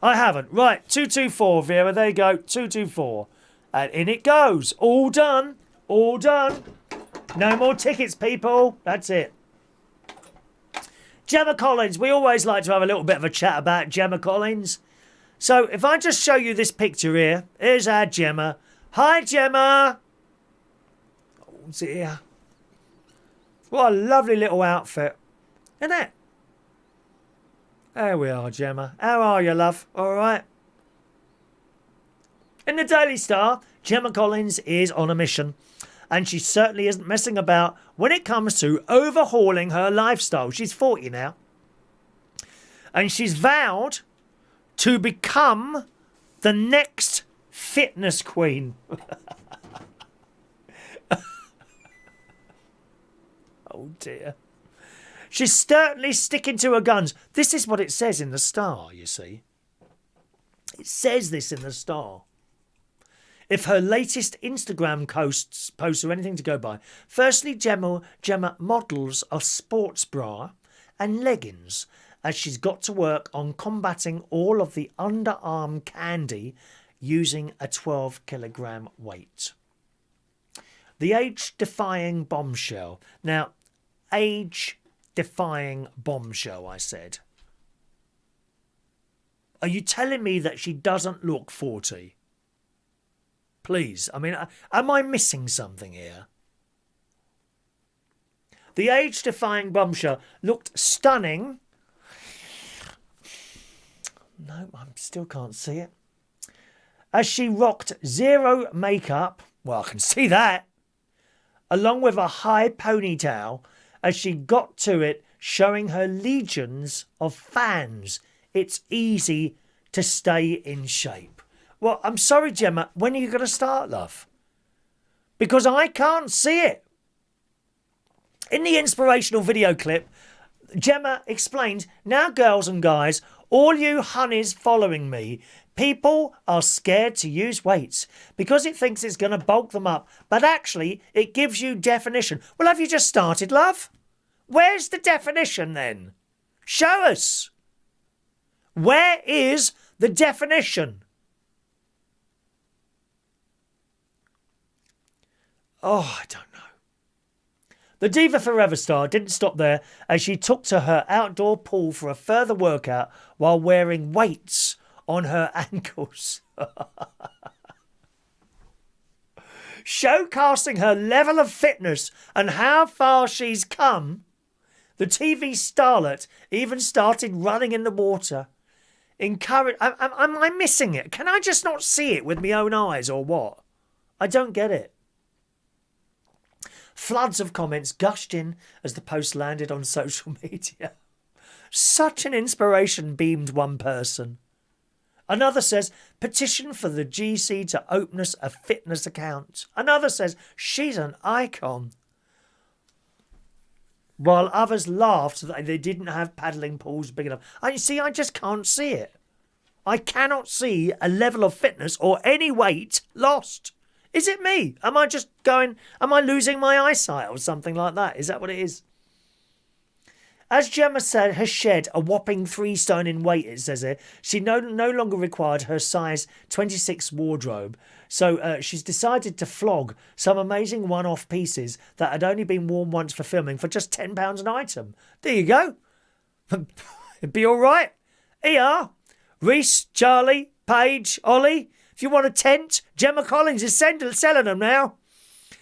haven't. Right, 224, Vera. There you go. 224. And in it goes. All done. All done. No more tickets, people. That's it. Gemma Collins. We always like to have a little bit of a chat about Gemma Collins. So if I just show you this picture here. Here's our Gemma. Hi, Gemma. Oh dear. What a lovely little outfit. Isn't it? There we are, Gemma. How are you, love? All right. In the Daily Star, Gemma Collins is on a mission. And she certainly isn't messing about when it comes to overhauling her lifestyle. She's 40 now. And she's vowed to become the next fitness queen. Oh, dear. She's certainly sticking to her guns. This is what it says in the Star, you see. It says this in the Star. If her latest Instagram posts are anything to go by. Firstly, Gemma models a sports bra and leggings as she's got to work on combating all of the underarm candy using a 12-kilogram weight. The age-defying bombshell. Now, age-defying bombshell, I said. Are you telling me that she doesn't look 40? Please, I mean, am I missing something here? The age-defying bombshell looked stunning. No, I still can't see it. As she rocked zero makeup, well, I can see that, along with a high ponytail, as she got to it, showing her legions of fans. It's easy to stay in shape. Well, I'm sorry, Gemma, when are you going to start, love? Because I can't see it. In the inspirational video clip, Gemma explains, now girls and guys, all you honeys following me, people are scared to use weights because it thinks it's going to bulk them up, but actually it gives you definition. Well, have you just started, love? Where's the definition then? Show us. Where is the definition? Oh, I don't know. The Diva Forever star didn't stop there as she took to her outdoor pool for a further workout while wearing weights on her ankles. Showcasing her level of fitness and how far she's come, the TV starlet even started running in the water. Am I missing it? Can I just not see it with my own eyes or what? I don't get it. Floods of comments gushed in as the post landed on social media. Such an inspiration, beamed one person. Another says, petition for the GC to open us a fitness account. Another says, she's an icon. While others laughed that they didn't have paddling pools big enough. I just can't see it. I cannot see a level of fitness or any weight lost. Is it me? Am I losing my eyesight or something like that? Is that what it is? As Gemma said, has shed a whopping 3 stone in weight, it says here. She no longer required her size 26 wardrobe. So she's decided to flog some amazing one-off pieces that had only been worn once for filming for just £10 an item. There you go. It'd be all right. Here, Reese, Charlie, Paige, Ollie. If you want a tent, Gemma Collins is selling them now.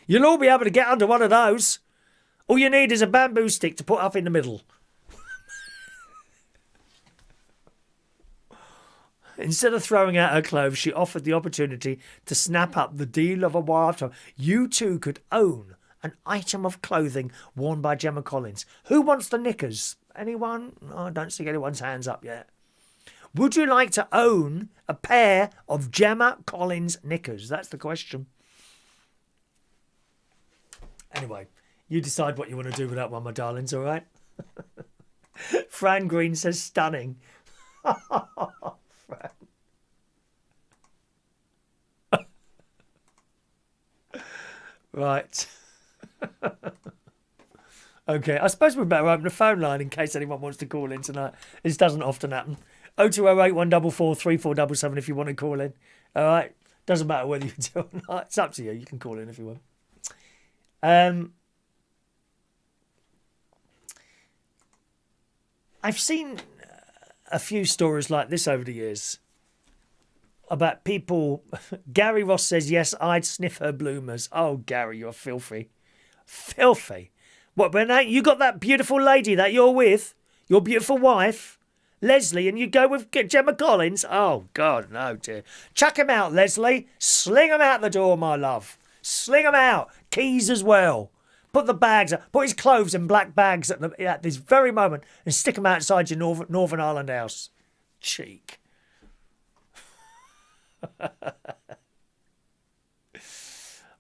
You'll all be able to get under one of those. All you need is a bamboo stick to put up in the middle. Instead of throwing out her clothes, she offered the opportunity to snap up the deal of a lifetime. You too could own an item of clothing worn by Gemma Collins. Who wants the knickers? Anyone? Oh, I don't see anyone's hands up yet. Would you like to own a pair of Gemma Collins knickers? That's the question. Anyway, you decide what you want to do with that one, my darlings, all right? Fran Green says stunning. Fran. Right. Okay, I suppose we better open the phone line in case anyone wants to call in tonight. This doesn't often happen. 0208 144 3477 if you want to call in. All right? Doesn't matter whether you do or not. It's up to you. You can call in if you want. I've seen a few stories like this over the years about people. Gary Ross says, yes, I'd sniff her bloomers. Oh, Gary, you're filthy. Filthy. What, when you got that beautiful lady that you're with, your beautiful wife, Leslie, and you go with Gemma Collins? Oh, God, no, dear. Chuck him out, Leslie. Sling him out the door, my love. Sling him out. Keys as well. Put the bags, put his clothes in black bags at this very moment and stick them outside your Northern Ireland house. Cheek.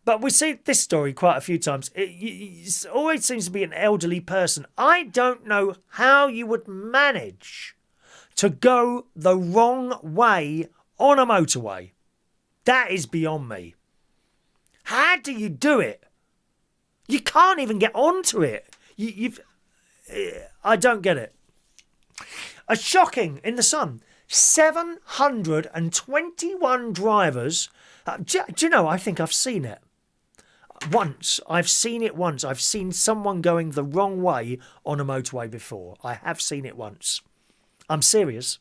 But we see this story quite a few times. It always seems to be an elderly person. I don't know how you would manage to go the wrong way on a motorway. That is beyond me. How do you do it? You can't even get onto it. I don't get it. A shocking in the Sun. 721 drivers. Do you know, I think I've seen it. Once. I've seen it once. I've seen someone going the wrong way on a motorway before. I have seen it once. I'm serious.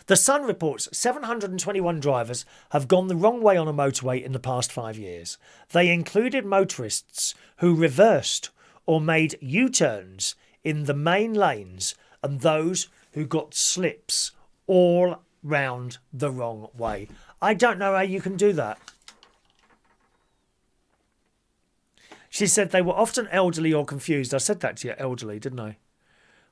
The Sun reports 721 drivers have gone the wrong way on a motorway in the past 5 years. They included motorists who reversed or made U-turns in the main lanes and those who got slips all round the wrong way. I don't know how you can do that. She said they were often elderly or confused. I said that to you, elderly, didn't I?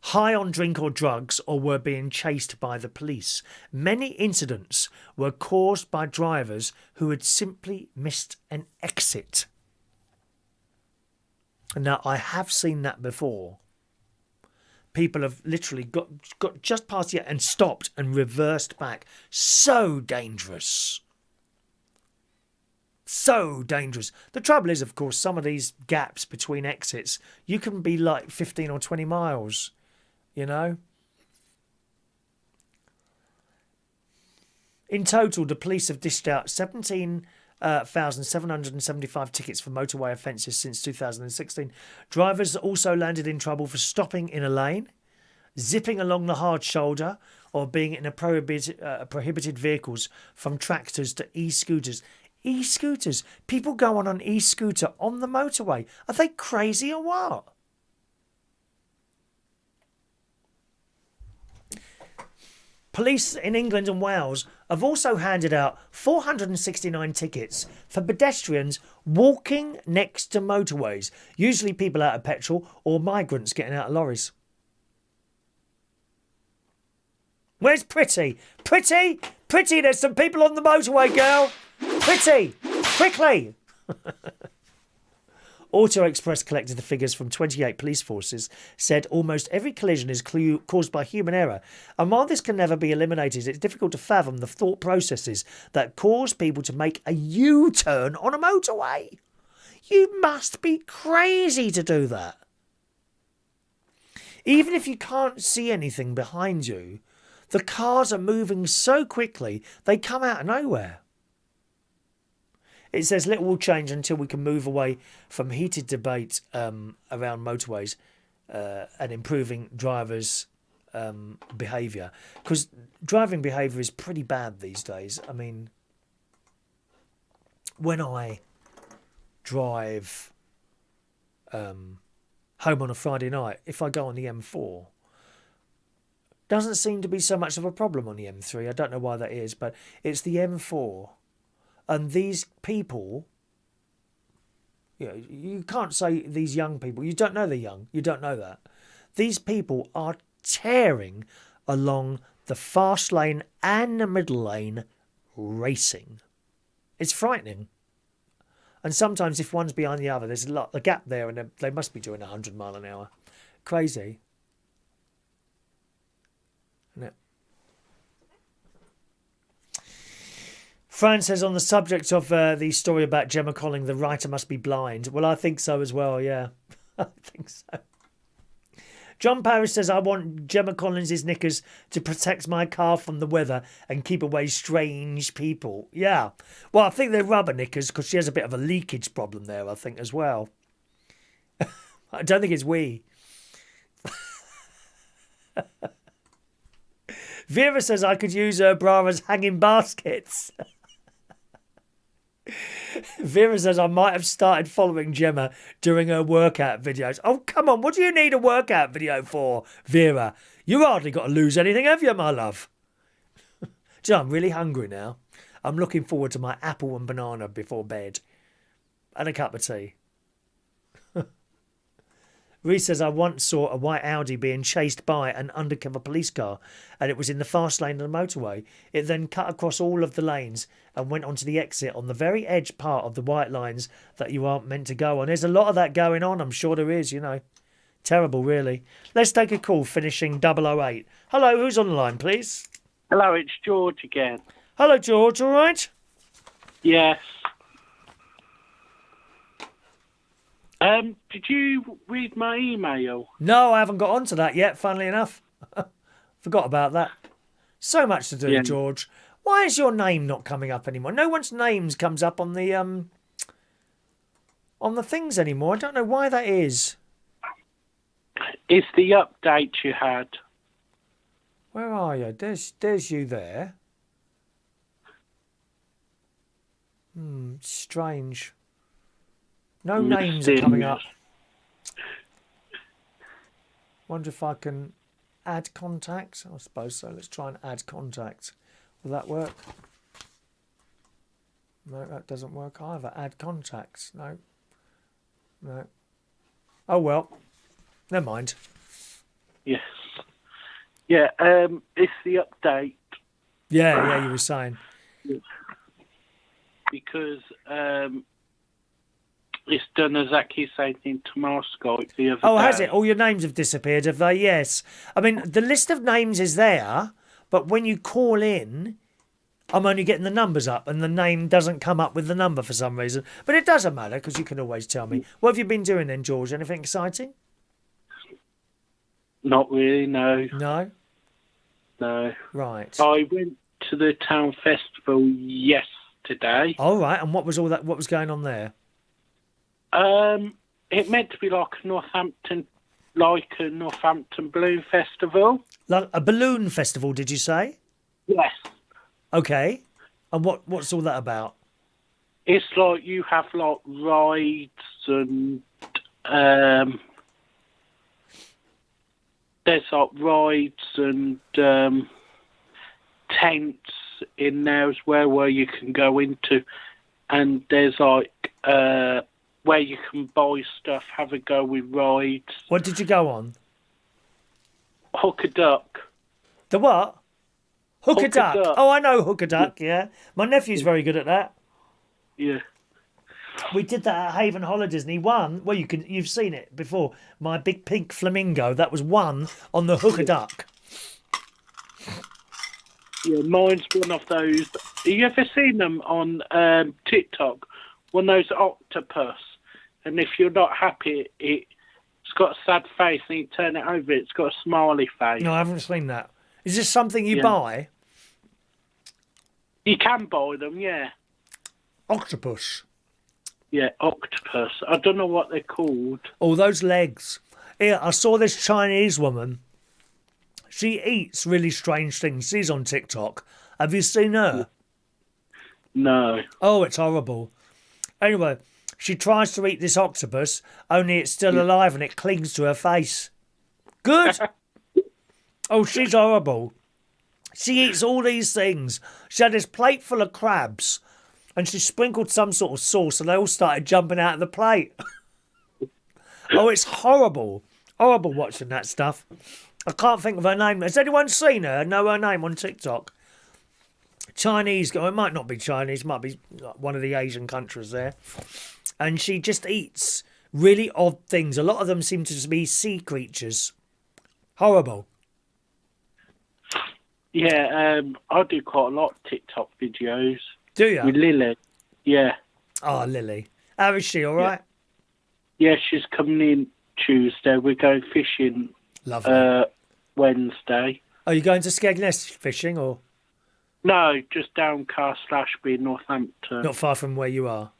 High on drink or drugs, or were being chased by the police. Many incidents were caused by drivers who had simply missed an exit. Now, I have seen that before. People have literally got just past it and stopped and reversed back. So dangerous. So dangerous. The trouble is, of course, some of these gaps between exits, you can be like 15 or 20 miles, you know. In total, the police have dished out 17,775 tickets for motorway offences since 2016. Drivers also landed in trouble for stopping in a lane, zipping along the hard shoulder, or being in a prohibited vehicles, from tractors to e-scooters. E-scooters. People go on e-scooter on the motorway. Are they crazy or what? Police in England and Wales have also handed out 469 tickets for pedestrians walking next to motorways, usually people out of petrol or migrants getting out of lorries. Where's Pretty? Pretty! Pretty, there's some people on the motorway, girl! Pretty! Quickly! Auto Express collected the figures from 28 police forces, said almost every collision is caused by human error. And while this can never be eliminated, it's difficult to fathom the thought processes that cause people to make a U-turn on a motorway. You must be crazy to do that. Even if you can't see anything behind you, the cars are moving so quickly, they come out of nowhere. It says little will change until we can move away from heated debate around motorways and improving drivers' behaviour. Because driving behaviour is pretty bad these days. I mean, when I drive home on a Friday night, if I go on the M4, doesn't seem to be so much of a problem on the M3. I don't know why that is, but it's the M4. And these people, you can't say these young people. You don't know they're young. You don't know that. These people are tearing along the fast lane and the middle lane, racing. It's frightening. And sometimes if one's behind the other, there's a gap there, and they must be doing 100 mile an hour. Crazy. Isn't it? Fran says, on the subject of the story about Gemma calling the writer must be blind. Well, I think so as well, yeah. I think so. John Parrish says, I want Gemma Collins' knickers to protect my car from the weather and keep away strange people. Yeah. Well, I think they're rubber knickers because she has a bit of a leakage problem there, I think, as well. I don't think it's wee. Vera says, I could use her bra as hanging baskets. Vera says, I might have started following Gemma during her workout videos. Oh, come on. What do you need a workout video for, Vera? You hardly got to lose anything, have you, my love? Do you know, I'm really hungry now. I'm looking forward to my apple and banana before bed. And a cup of tea. Reese says, I once saw a white Audi being chased by an undercover police car, and it was in the fast lane of the motorway. It then cut across all of the lanes and went onto the exit on the very edge part of the white lines that you aren't meant to go on. There's a lot of that going on. I'm sure there is, Terrible, really. Let's take a call, finishing 008. Hello, who's on the line, please? Hello, it's George again. Hello, George, all right? Yes. Did you read my email? No, I haven't got onto that yet, funnily enough. Forgot about that. So much to do, George. Why is your name not coming up anymore? No one's names comes up on the things anymore. I don't know why that is. It's the update you had. Where are you? There's you there. Strange. No names are coming up. Wonder if I can add contacts. I suppose so. Let's try and add contacts. Will that work? No, that doesn't work either. Add contacts. No. Oh, well. Never mind. Yes. Yeah, it's the update. Yeah, you were saying. Because it's done exactly the same thing to my Skype the other day. Oh, has it? All your names have disappeared, have they? Yes. I mean, the list of names is there, but when you call in, I'm only getting the numbers up, and the name doesn't come up with the number for some reason. But it doesn't matter, because you can always tell me. What have you been doing then, George? Anything exciting? Not really, no. No? No. Right. I went to the town festival yesterday. All right, and what was all that? What was going on there? It meant to be like a Northampton like a Northampton Balloon Festival. Like a balloon festival, did you say? Yes. Okay. And what's all that about? It's like you have like rides and there's like rides and tents in there as well where you can go into, and there's like where you can buy stuff, have a go with rides. What did you go on? Hook a duck. The what? Hook a Hook a duck. duck. Oh, I know hook a duck, yeah. My nephew's very good at that. Yeah. We did that at Haven Holidays and he won. Well, you've seen it before. My big pink flamingo, that was one on the hook a duck. Yeah, mine's one of those. Have you ever seen them on TikTok? One of those octopus. And if you're not happy, it's got a sad face, and you turn it over, it's got a smiley face. No, I haven't seen that. Is this something you buy? You can buy them, yeah. Octopus. Yeah, octopus. I don't know what they're called. Oh, those legs. Yeah, I saw this Chinese woman. She eats really strange things. She's on TikTok. Have you seen her? No. Oh, it's horrible. Anyway, she tries to eat this octopus, only it's still alive and it clings to her face. Good. Oh, she's horrible. She eats all these things. She had this plate full of crabs and she sprinkled some sort of sauce and they all started jumping out of the plate. Oh, it's horrible. Horrible watching that stuff. I can't think of her name. Has anyone seen her? Know her name on TikTok? Chinese. It might not be Chinese. It might be one of the Asian countries there. And she just eats really odd things. A lot of them seem to be sea creatures. Horrible. Yeah, I do quite a lot of TikTok videos. Do you? With Lily. Yeah. Oh, Lily. How is she? All right? Yeah, she's coming in Tuesday. We're going fishing Lovely. Wednesday. Are you going to Skegness fishing or? No, just Downcast, Ashby, Northampton. Not far from where you are?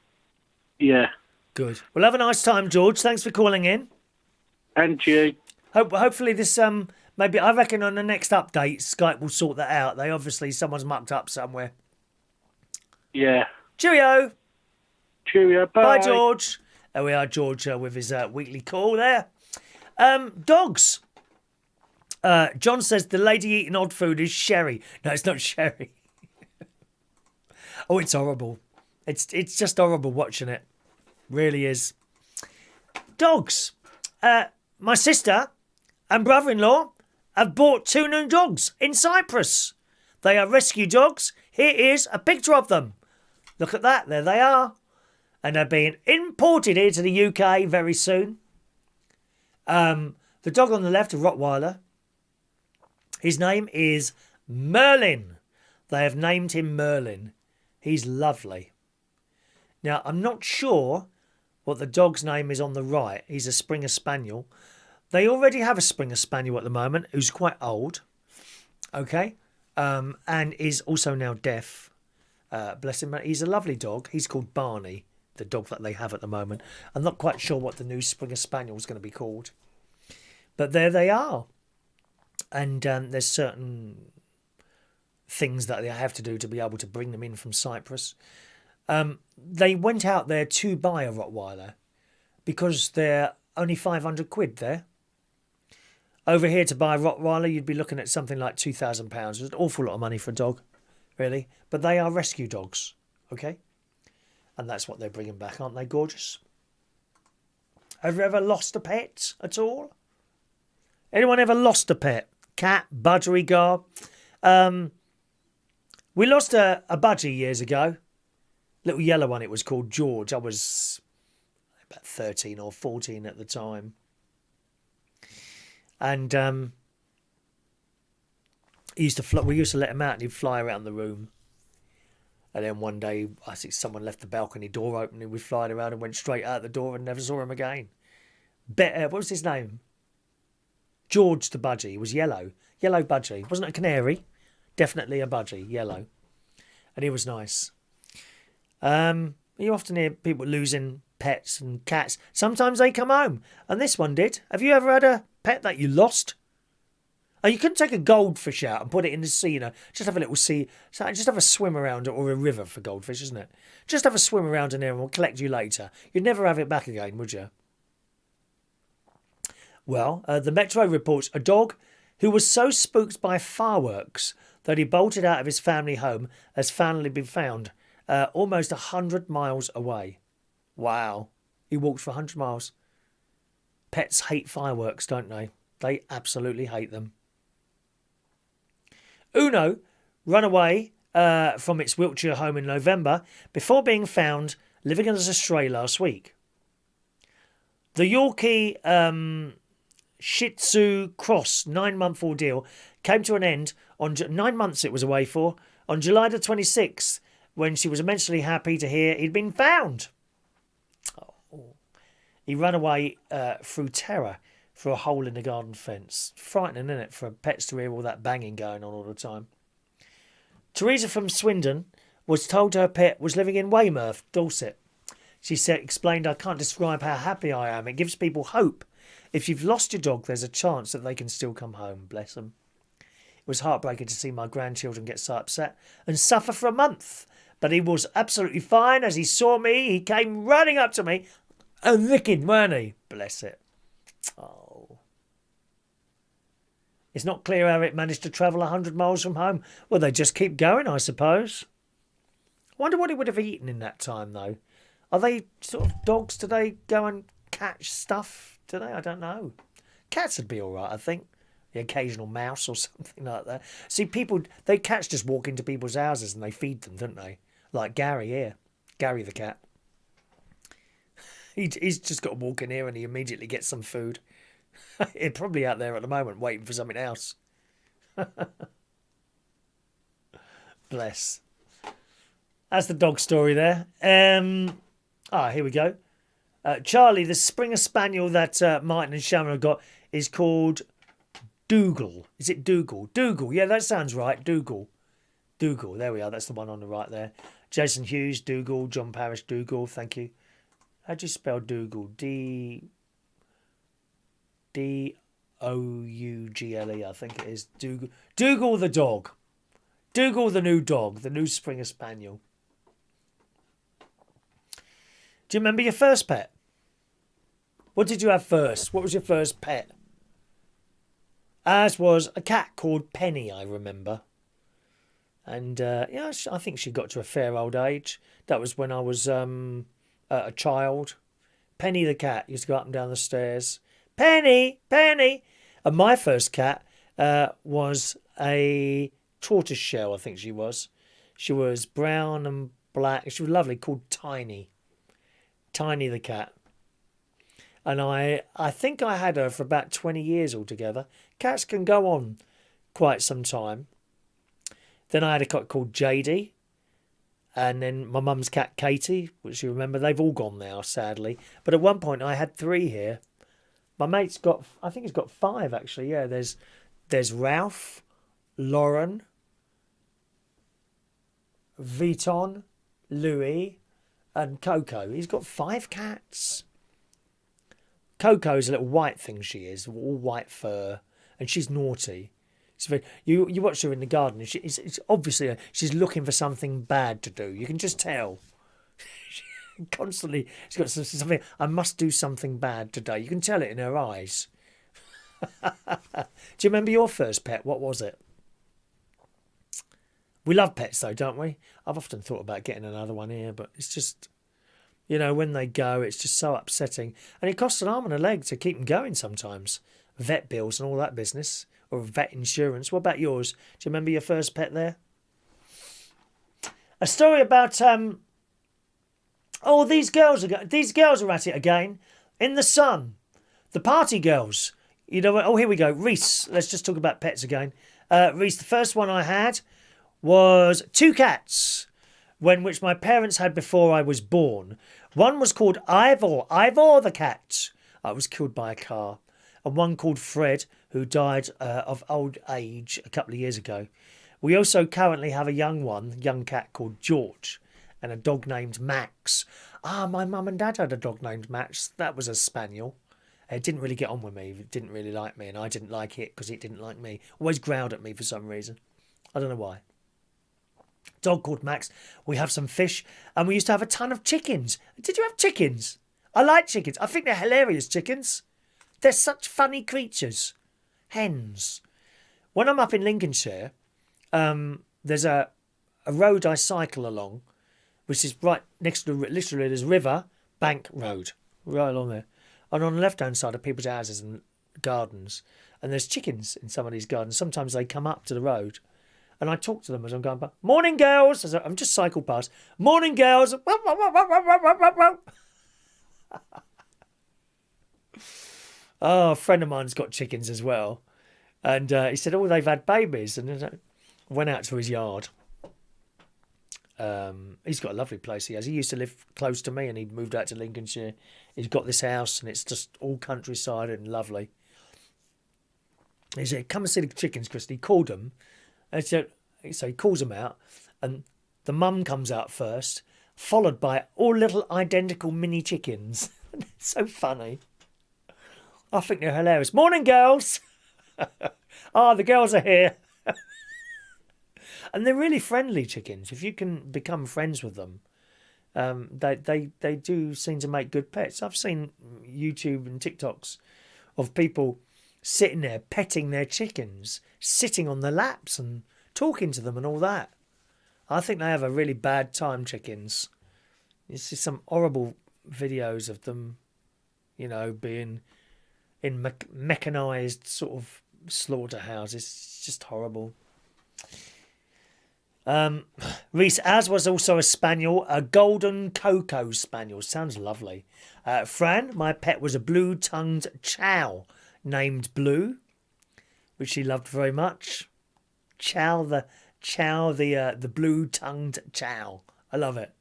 Yeah. Good. Well, have a nice time, George. Thanks for calling in. And you. Hopefully this, maybe, I reckon on the next update, Skype will sort that out. Someone's mucked up somewhere. Yeah. Cheerio. Cheerio. Bye, George. There we are, George, with his weekly call there. Dogs. John says the lady eating odd food is Sherry. No, it's not Sherry. Oh, it's horrible. It's just horrible watching it. Really is. Dogs. My sister and brother-in-law have bought 2 new dogs in Cyprus. They are rescue dogs. Here is a picture of them. Look at that. There they are. And they're being imported here to the UK very soon. The dog on the left, a Rottweiler. His name is Merlin. They have named him Merlin. He's lovely. Now, I'm not sure what the dog's name is on the right. He's a Springer Spaniel. They already have a Springer Spaniel at the moment who's quite old. Okay. And is also now deaf. Bless him. He's a lovely dog. He's called Barney, the dog that they have at the moment. I'm not quite sure what the new Springer Spaniel is going to be called. But there they are. And there's certain things that they have to do to be able to bring them in from Cyprus. They went out there to buy a Rottweiler because they're only 500 quid there. Over here to buy a Rottweiler, you'd be looking at something like £2,000. It's an awful lot of money for a dog, really. But they are rescue dogs, okay? And that's what they're bringing back, aren't they gorgeous? Have you ever lost a pet at all? Anyone ever lost a pet? Cat, budgerigar? We lost a budgie years ago. Little yellow one, it was called George. I was about 13 or 14 at the time. And we used to let him out and he'd fly around the room. And then one day, I think someone left the balcony door open and we flied around and went straight out the door and never saw him again. What was his name? George the budgie. He was yellow. Yellow budgie. Wasn't a canary. Definitely a budgie. Yellow. And he was nice. You often hear people losing pets and cats, sometimes they come home. And this one did. Have you ever had a pet that you lost? Oh, you couldn't take a goldfish out and put it in the sea, you know. Just have a little sea. Just have a swim around it, or a river for goldfish, isn't it? Just have a swim around in there and we'll collect you later. You'd never have it back again, would you? Well, the Metro reports a dog who was so spooked by fireworks that he bolted out of his family home has finally been found almost 100 miles away. Wow. He walked for 100 miles. Pets hate fireworks, don't they? They absolutely hate them. Uno ran away from its Wiltshire home in November before being found living as a stray last week. The Yorkie Shih Tzu Cross 9-month ordeal came to an end on 9 months it was away for, on July the 26th, when she was immensely happy to hear he'd been found. Oh. He ran away through terror for a hole in the garden fence. Frightening, isn't it, for pets to hear all that banging going on all the time. Teresa from Swindon was told her pet was living in Weymouth, Dorset. She explained, "I can't describe how happy I am. It gives people hope. If you've lost your dog, there's a chance that they can still come home, bless them." It was heartbreaking to see my grandchildren get so upset and suffer for a month. But he was absolutely fine. As he saw me, he came running up to me and licking, weren't he? Bless it. Oh. It's not clear how it managed to travel 100 miles from home. Well, they just keep going, I suppose. I wonder what he would have eaten in that time, though. Are they sort of dogs? Do they go and catch stuff? Do they? I don't know. Cats would be all right, I think. The occasional mouse or something like that. See, cats just walk into people's houses and they feed them, don't they? Like Gary here. Gary the cat. He's just got to walk in here and he immediately gets some food. He's probably out there at the moment waiting for something else. Bless. That's the dog story there. Here we go. Charlie, the Springer Spaniel that Martin and Sharon have got is called Dougal. Is it Dougal? Dougal. Yeah, that sounds right. Dougal. Dougal. There we are. That's the one on the right there. Jason Hughes, Dougal. John Parrish, Dougal. Thank you. How do you spell Dougal? D-O-U-G-L-E, I think it is. Dougal. Dougal the dog. Dougal the new dog. The new Springer Spaniel. Do you remember your first pet? What did you have first? What was your first pet? Ours was a cat called Penny, I remember. And I think she got to a fair old age. That was when I was a child. Penny the cat used to go up and down the stairs. Penny, Penny. And my first cat was a tortoiseshell, I think she was. She was brown and black. She was lovely, called Tiny. Tiny the cat. And I think I had her for about 20 years altogether. Cats can go on quite some time. Then I had a cat called JD. And then my mum's cat Katie, which you remember, they've all gone now, sadly. But at one point I had 3 here. My mate's got, I think he's got 5 actually. Yeah, there's Ralph, Lauren, Vuitton, Louis, and Coco. He's got 5 cats. Coco's a little white thing, she is, all white fur, and she's naughty. You watch her in the garden, and it's obviously she's looking for something bad to do. You can just tell. Constantly, she's got something. I must do something bad today. You can tell it in her eyes. Do you remember your first pet? What was it? We love pets, though, don't we? I've often thought about getting another one here, but it's just, when they go, it's just so upsetting. And it costs an arm and a leg to keep them going sometimes. Vet bills and all that business, or vet insurance. What about yours? Do you remember your first pet there? A story about, these girls are at it again. In the Sun. The party girls. Here we go. Reese. Let's just talk about pets again. Reese, the first one I had was 2 cats, which my parents had before I was born. One was called Ivor the cat. I was killed by a car. And one called Fred, who died of old age a couple of years ago. We also currently have a young cat called George. and a dog named Max. My mum and dad had a dog named Max. That was a spaniel. It didn't really get on with me. It didn't really like me, and I didn't like it because it didn't like me. Always growled at me for some reason. I don't know why. Dog called Max. We have some fish, and we used to have a ton of chickens. Did you have chickens? I like chickens. I think they're hilarious, chickens. They're such funny creatures. Hens. When I'm up in Lincolnshire, there's a road I cycle along, which is right next to literally there's river, bank road, right along there. And on the left-hand side are people's houses and gardens. And there's chickens in some of these gardens. Sometimes they come up to the road. And I talk to them as I'm going by. Morning, girls. As I'm just cycled past. Morning, girls. Oh, a friend of mine's got chickens as well. And he said, they've had babies. And I went out to his yard. He's got a lovely place he has. He used to live close to me and he'd moved out to Lincolnshire. He's got this house and it's just all countryside and lovely. He said, come and see the chickens, Chris. And he called them. And so he calls them out and the mum comes out first, followed by all little identical mini chickens. It's so funny. I think they're hilarious. Morning, girls. The girls are here. And they're really friendly chickens. If you can become friends with them, they do seem to make good pets. I've seen YouTube and TikToks of people sitting there petting their chickens, sitting on their laps and talking to them and all that. I think they have a really bad time, chickens. You see some horrible videos of them, being in mechanised sort of slaughterhouses. It's just horrible. Reese, as was also a spaniel, a golden cocoa spaniel. Sounds lovely. Fran, my pet was a blue-tongued chow named Blue, which she loved very much. The blue-tongued chow. I love it.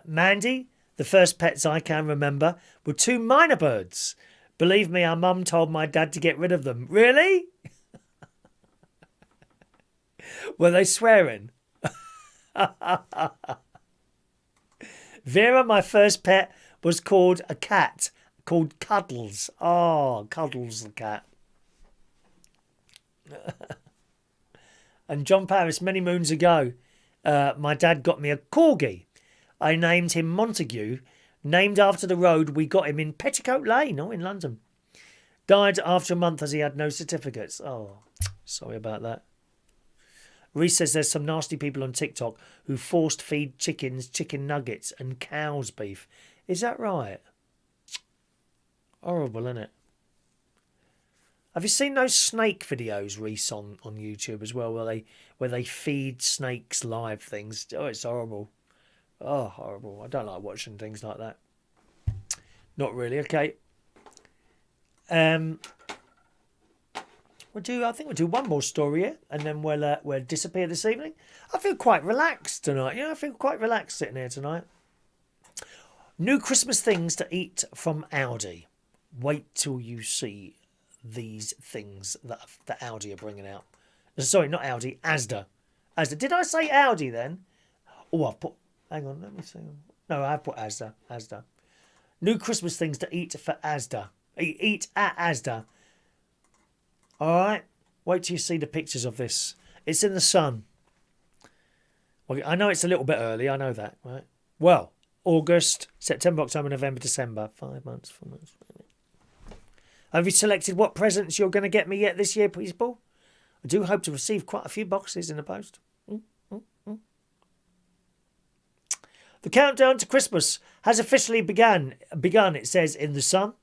Mandy, the first pets I can remember were 2 minor birds. Believe me, our mum told my dad to get rid of them. Really? Were they swearing? Vera, my first pet, was called a cat, called Cuddles. Oh, Cuddles the cat. And John Paris, many moons ago, my dad got me a corgi. I named him Montague, named after the road we got him in Petticoat Lane, in London. Died after a month as he had no certificates. Oh, sorry about that. Reese says there's some nasty people on TikTok who forced feed chickens chicken nuggets and cows beef. Is that right? Horrible, isn't it? Have you seen those snake videos, Reese, on YouTube as well, where they feed snakes live things? Oh, it's horrible. Oh, horrible. I don't like watching things like that. Not really. Okay. I think we'll do one more story here, and then we'll disappear this evening. I feel quite relaxed tonight. I feel quite relaxed sitting here tonight. New Christmas things to eat from Aldi. Wait till you see these things that Aldi are bringing out. Sorry, not Aldi, Asda. Asda. Did I say Aldi then? Oh, I've put... Hang on, let me see. No, I've put Asda. Asda. New Christmas things to eat for Asda. Eat at Asda. All right, wait till you see the pictures of this. It's in the sun. Well, I know it's a little bit early. I know that, right? Well, August, September, October, November, December. 5 months, 4 months. Have you selected what presents you're going to get me yet this year, please, Paul? I do hope to receive quite a few boxes in the post. The countdown to Christmas has officially begun, it says in the sun.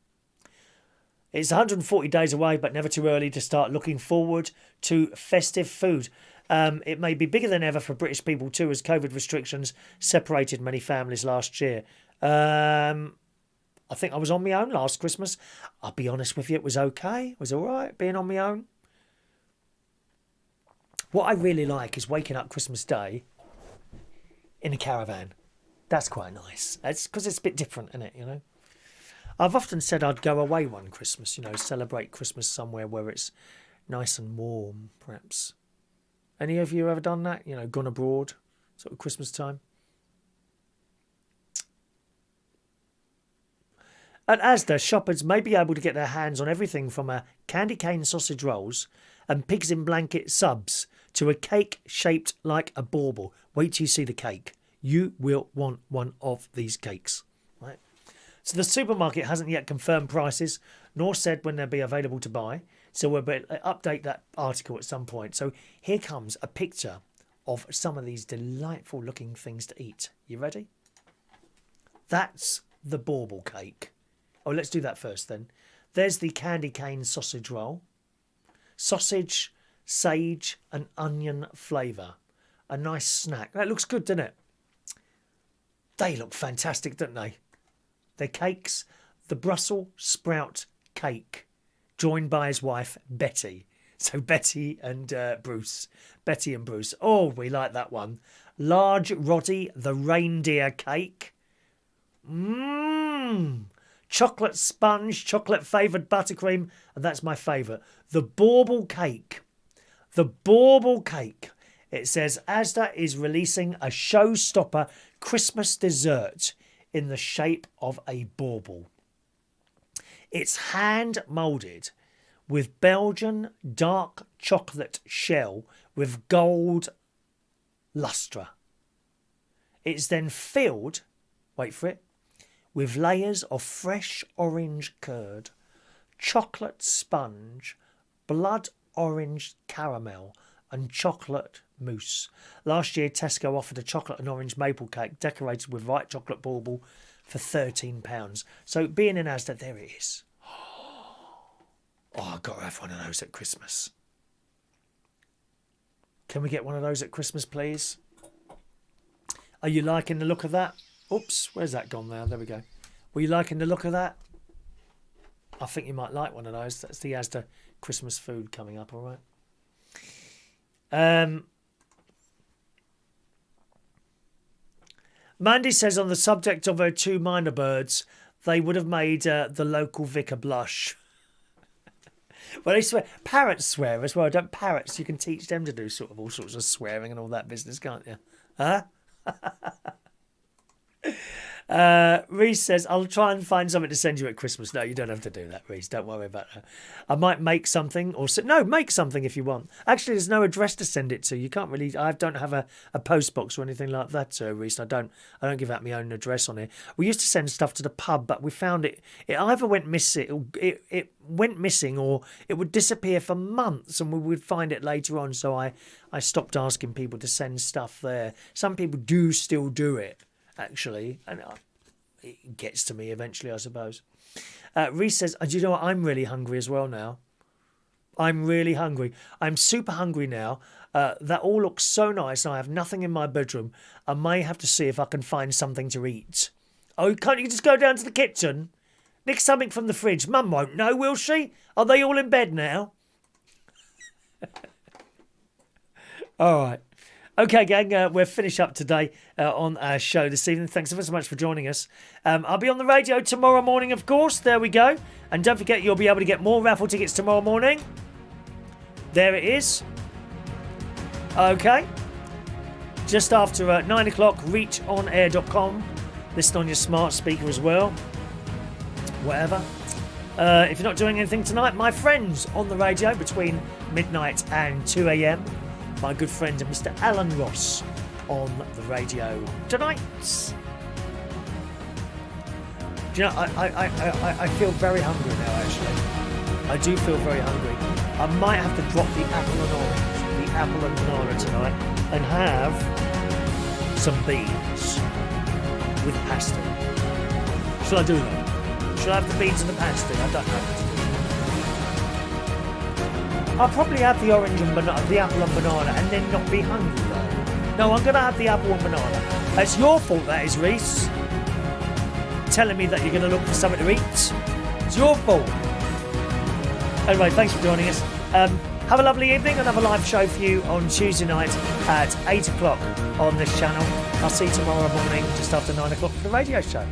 It's 140 days away, but never too early to start looking forward to festive food. It may be bigger than ever for British people too, as COVID restrictions separated many families last year. I think I was on my own last Christmas. I'll be honest with you, it was okay. It was all right being on my own. What I really like is waking up Christmas Day in a caravan. That's quite nice. It's because it's a bit different, isn't it, I've often said I'd go away one Christmas, celebrate Christmas somewhere where it's nice and warm, perhaps. Any of you ever done that? Gone abroad? sort of Christmas time. At Asda, shoppers may be able to get their hands on everything from a candy cane sausage rolls and pigs in blanket subs to a cake shaped like a bauble. Wait till you see the cake. You will want one of these cakes. Right? So the supermarket hasn't yet confirmed prices, nor said when they'll be available to buy. So we'll update that article at some point. So here comes a picture of some of these delightful looking things to eat. You ready? That's the bauble cake. Oh, let's do that first then. There's the candy cane sausage roll. Sausage, sage and onion flavour. A nice snack. That looks good, doesn't it? They look fantastic, don't they? They're cakes. The Brussels sprout cake, joined by his wife, Betty. So Betty and Bruce. Betty and Bruce. Oh, we like that one. Large Roddy, the reindeer cake. Mmm. Chocolate sponge, chocolate favoured buttercream. And that's my favourite. The bauble cake. The bauble cake. It says Asda is releasing a showstopper Christmas dessert in the shape of a bauble. It's hand moulded with Belgian dark chocolate shell with gold lustre. It's then filled, wait for it, with layers of fresh orange curd, chocolate sponge, blood orange caramel and chocolate mousse. Last year, Tesco offered a chocolate and orange maple cake decorated with white chocolate bauble for £13. So being in Asda, there it is. Oh, I've got to have one of those at Christmas. Can we get one of those at Christmas, please? Are you liking the look of that? Oops, where's that gone now? There we go. Were you liking the look of that? I think you might like one of those. That's the Asda Christmas food coming up, all right? Mandy says on the subject of her two minor birds, they would have made the local vicar blush. Well, they swear. Parrots swear as well. Don't parrots? You can teach them to do sort of all sorts of swearing and all that business, can't you? Huh? Reese says, I'll try and find something to send you at Christmas. No, you don't have to do that, Reese. Don't worry about that. I might make something or no, make something if you want. Actually, there's no address to send it to. You can't really. I don't have a post box or anything like that, Reese. I don't give out my own address on it. We used to send stuff to the pub, but we found it either went missing. It went missing, or it would disappear for months, and we would find it later on. So I stopped asking people to send stuff there. Some people do still do it, actually, and it gets to me eventually, I suppose. Reese says, do you know what? I'm really hungry as well now. I'm really hungry. I'm super hungry now. That all looks so nice, and I have nothing in my bedroom. I may have to see if I can find something to eat. Oh, can't you just go down to the kitchen? Nick something from the fridge. Mum won't know, will she? Are they all in bed now? All right. Okay, gang, we're finished up today on our show this evening. Thanks ever so much for joining us. I'll be on the radio tomorrow morning, of course. There we go. And don't forget, you'll be able to get more raffle tickets tomorrow morning. There it is. Okay. Just after 9 o'clock, reachonair.com. Listen on your smart speaker as well. Whatever. If you're not doing anything tonight, my friends on the radio between midnight and 2 a.m. My good friend Mr. Alan Ross on the radio tonight. Do you know, I feel very hungry now, actually. I do feel very hungry. I might have to drop the apple and banana tonight and have some beans with pasta. Shall I do that? Shall I have the beans and the pasta? I don't know. I'll probably have the orange and the apple and banana and then not be hungry though. No, I'm going to have the apple and banana. It's your fault, that is, Reese. Telling me that you're going to look for something to eat. It's your fault. Anyway, thanks for joining us. Have a lovely evening. Another live show for you on Tuesday night at 8 o'clock on this channel. I'll see you tomorrow morning just after 9 o'clock for the radio show.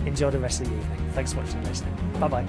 Enjoy the rest of the evening. Thanks so much for listening. Bye-bye.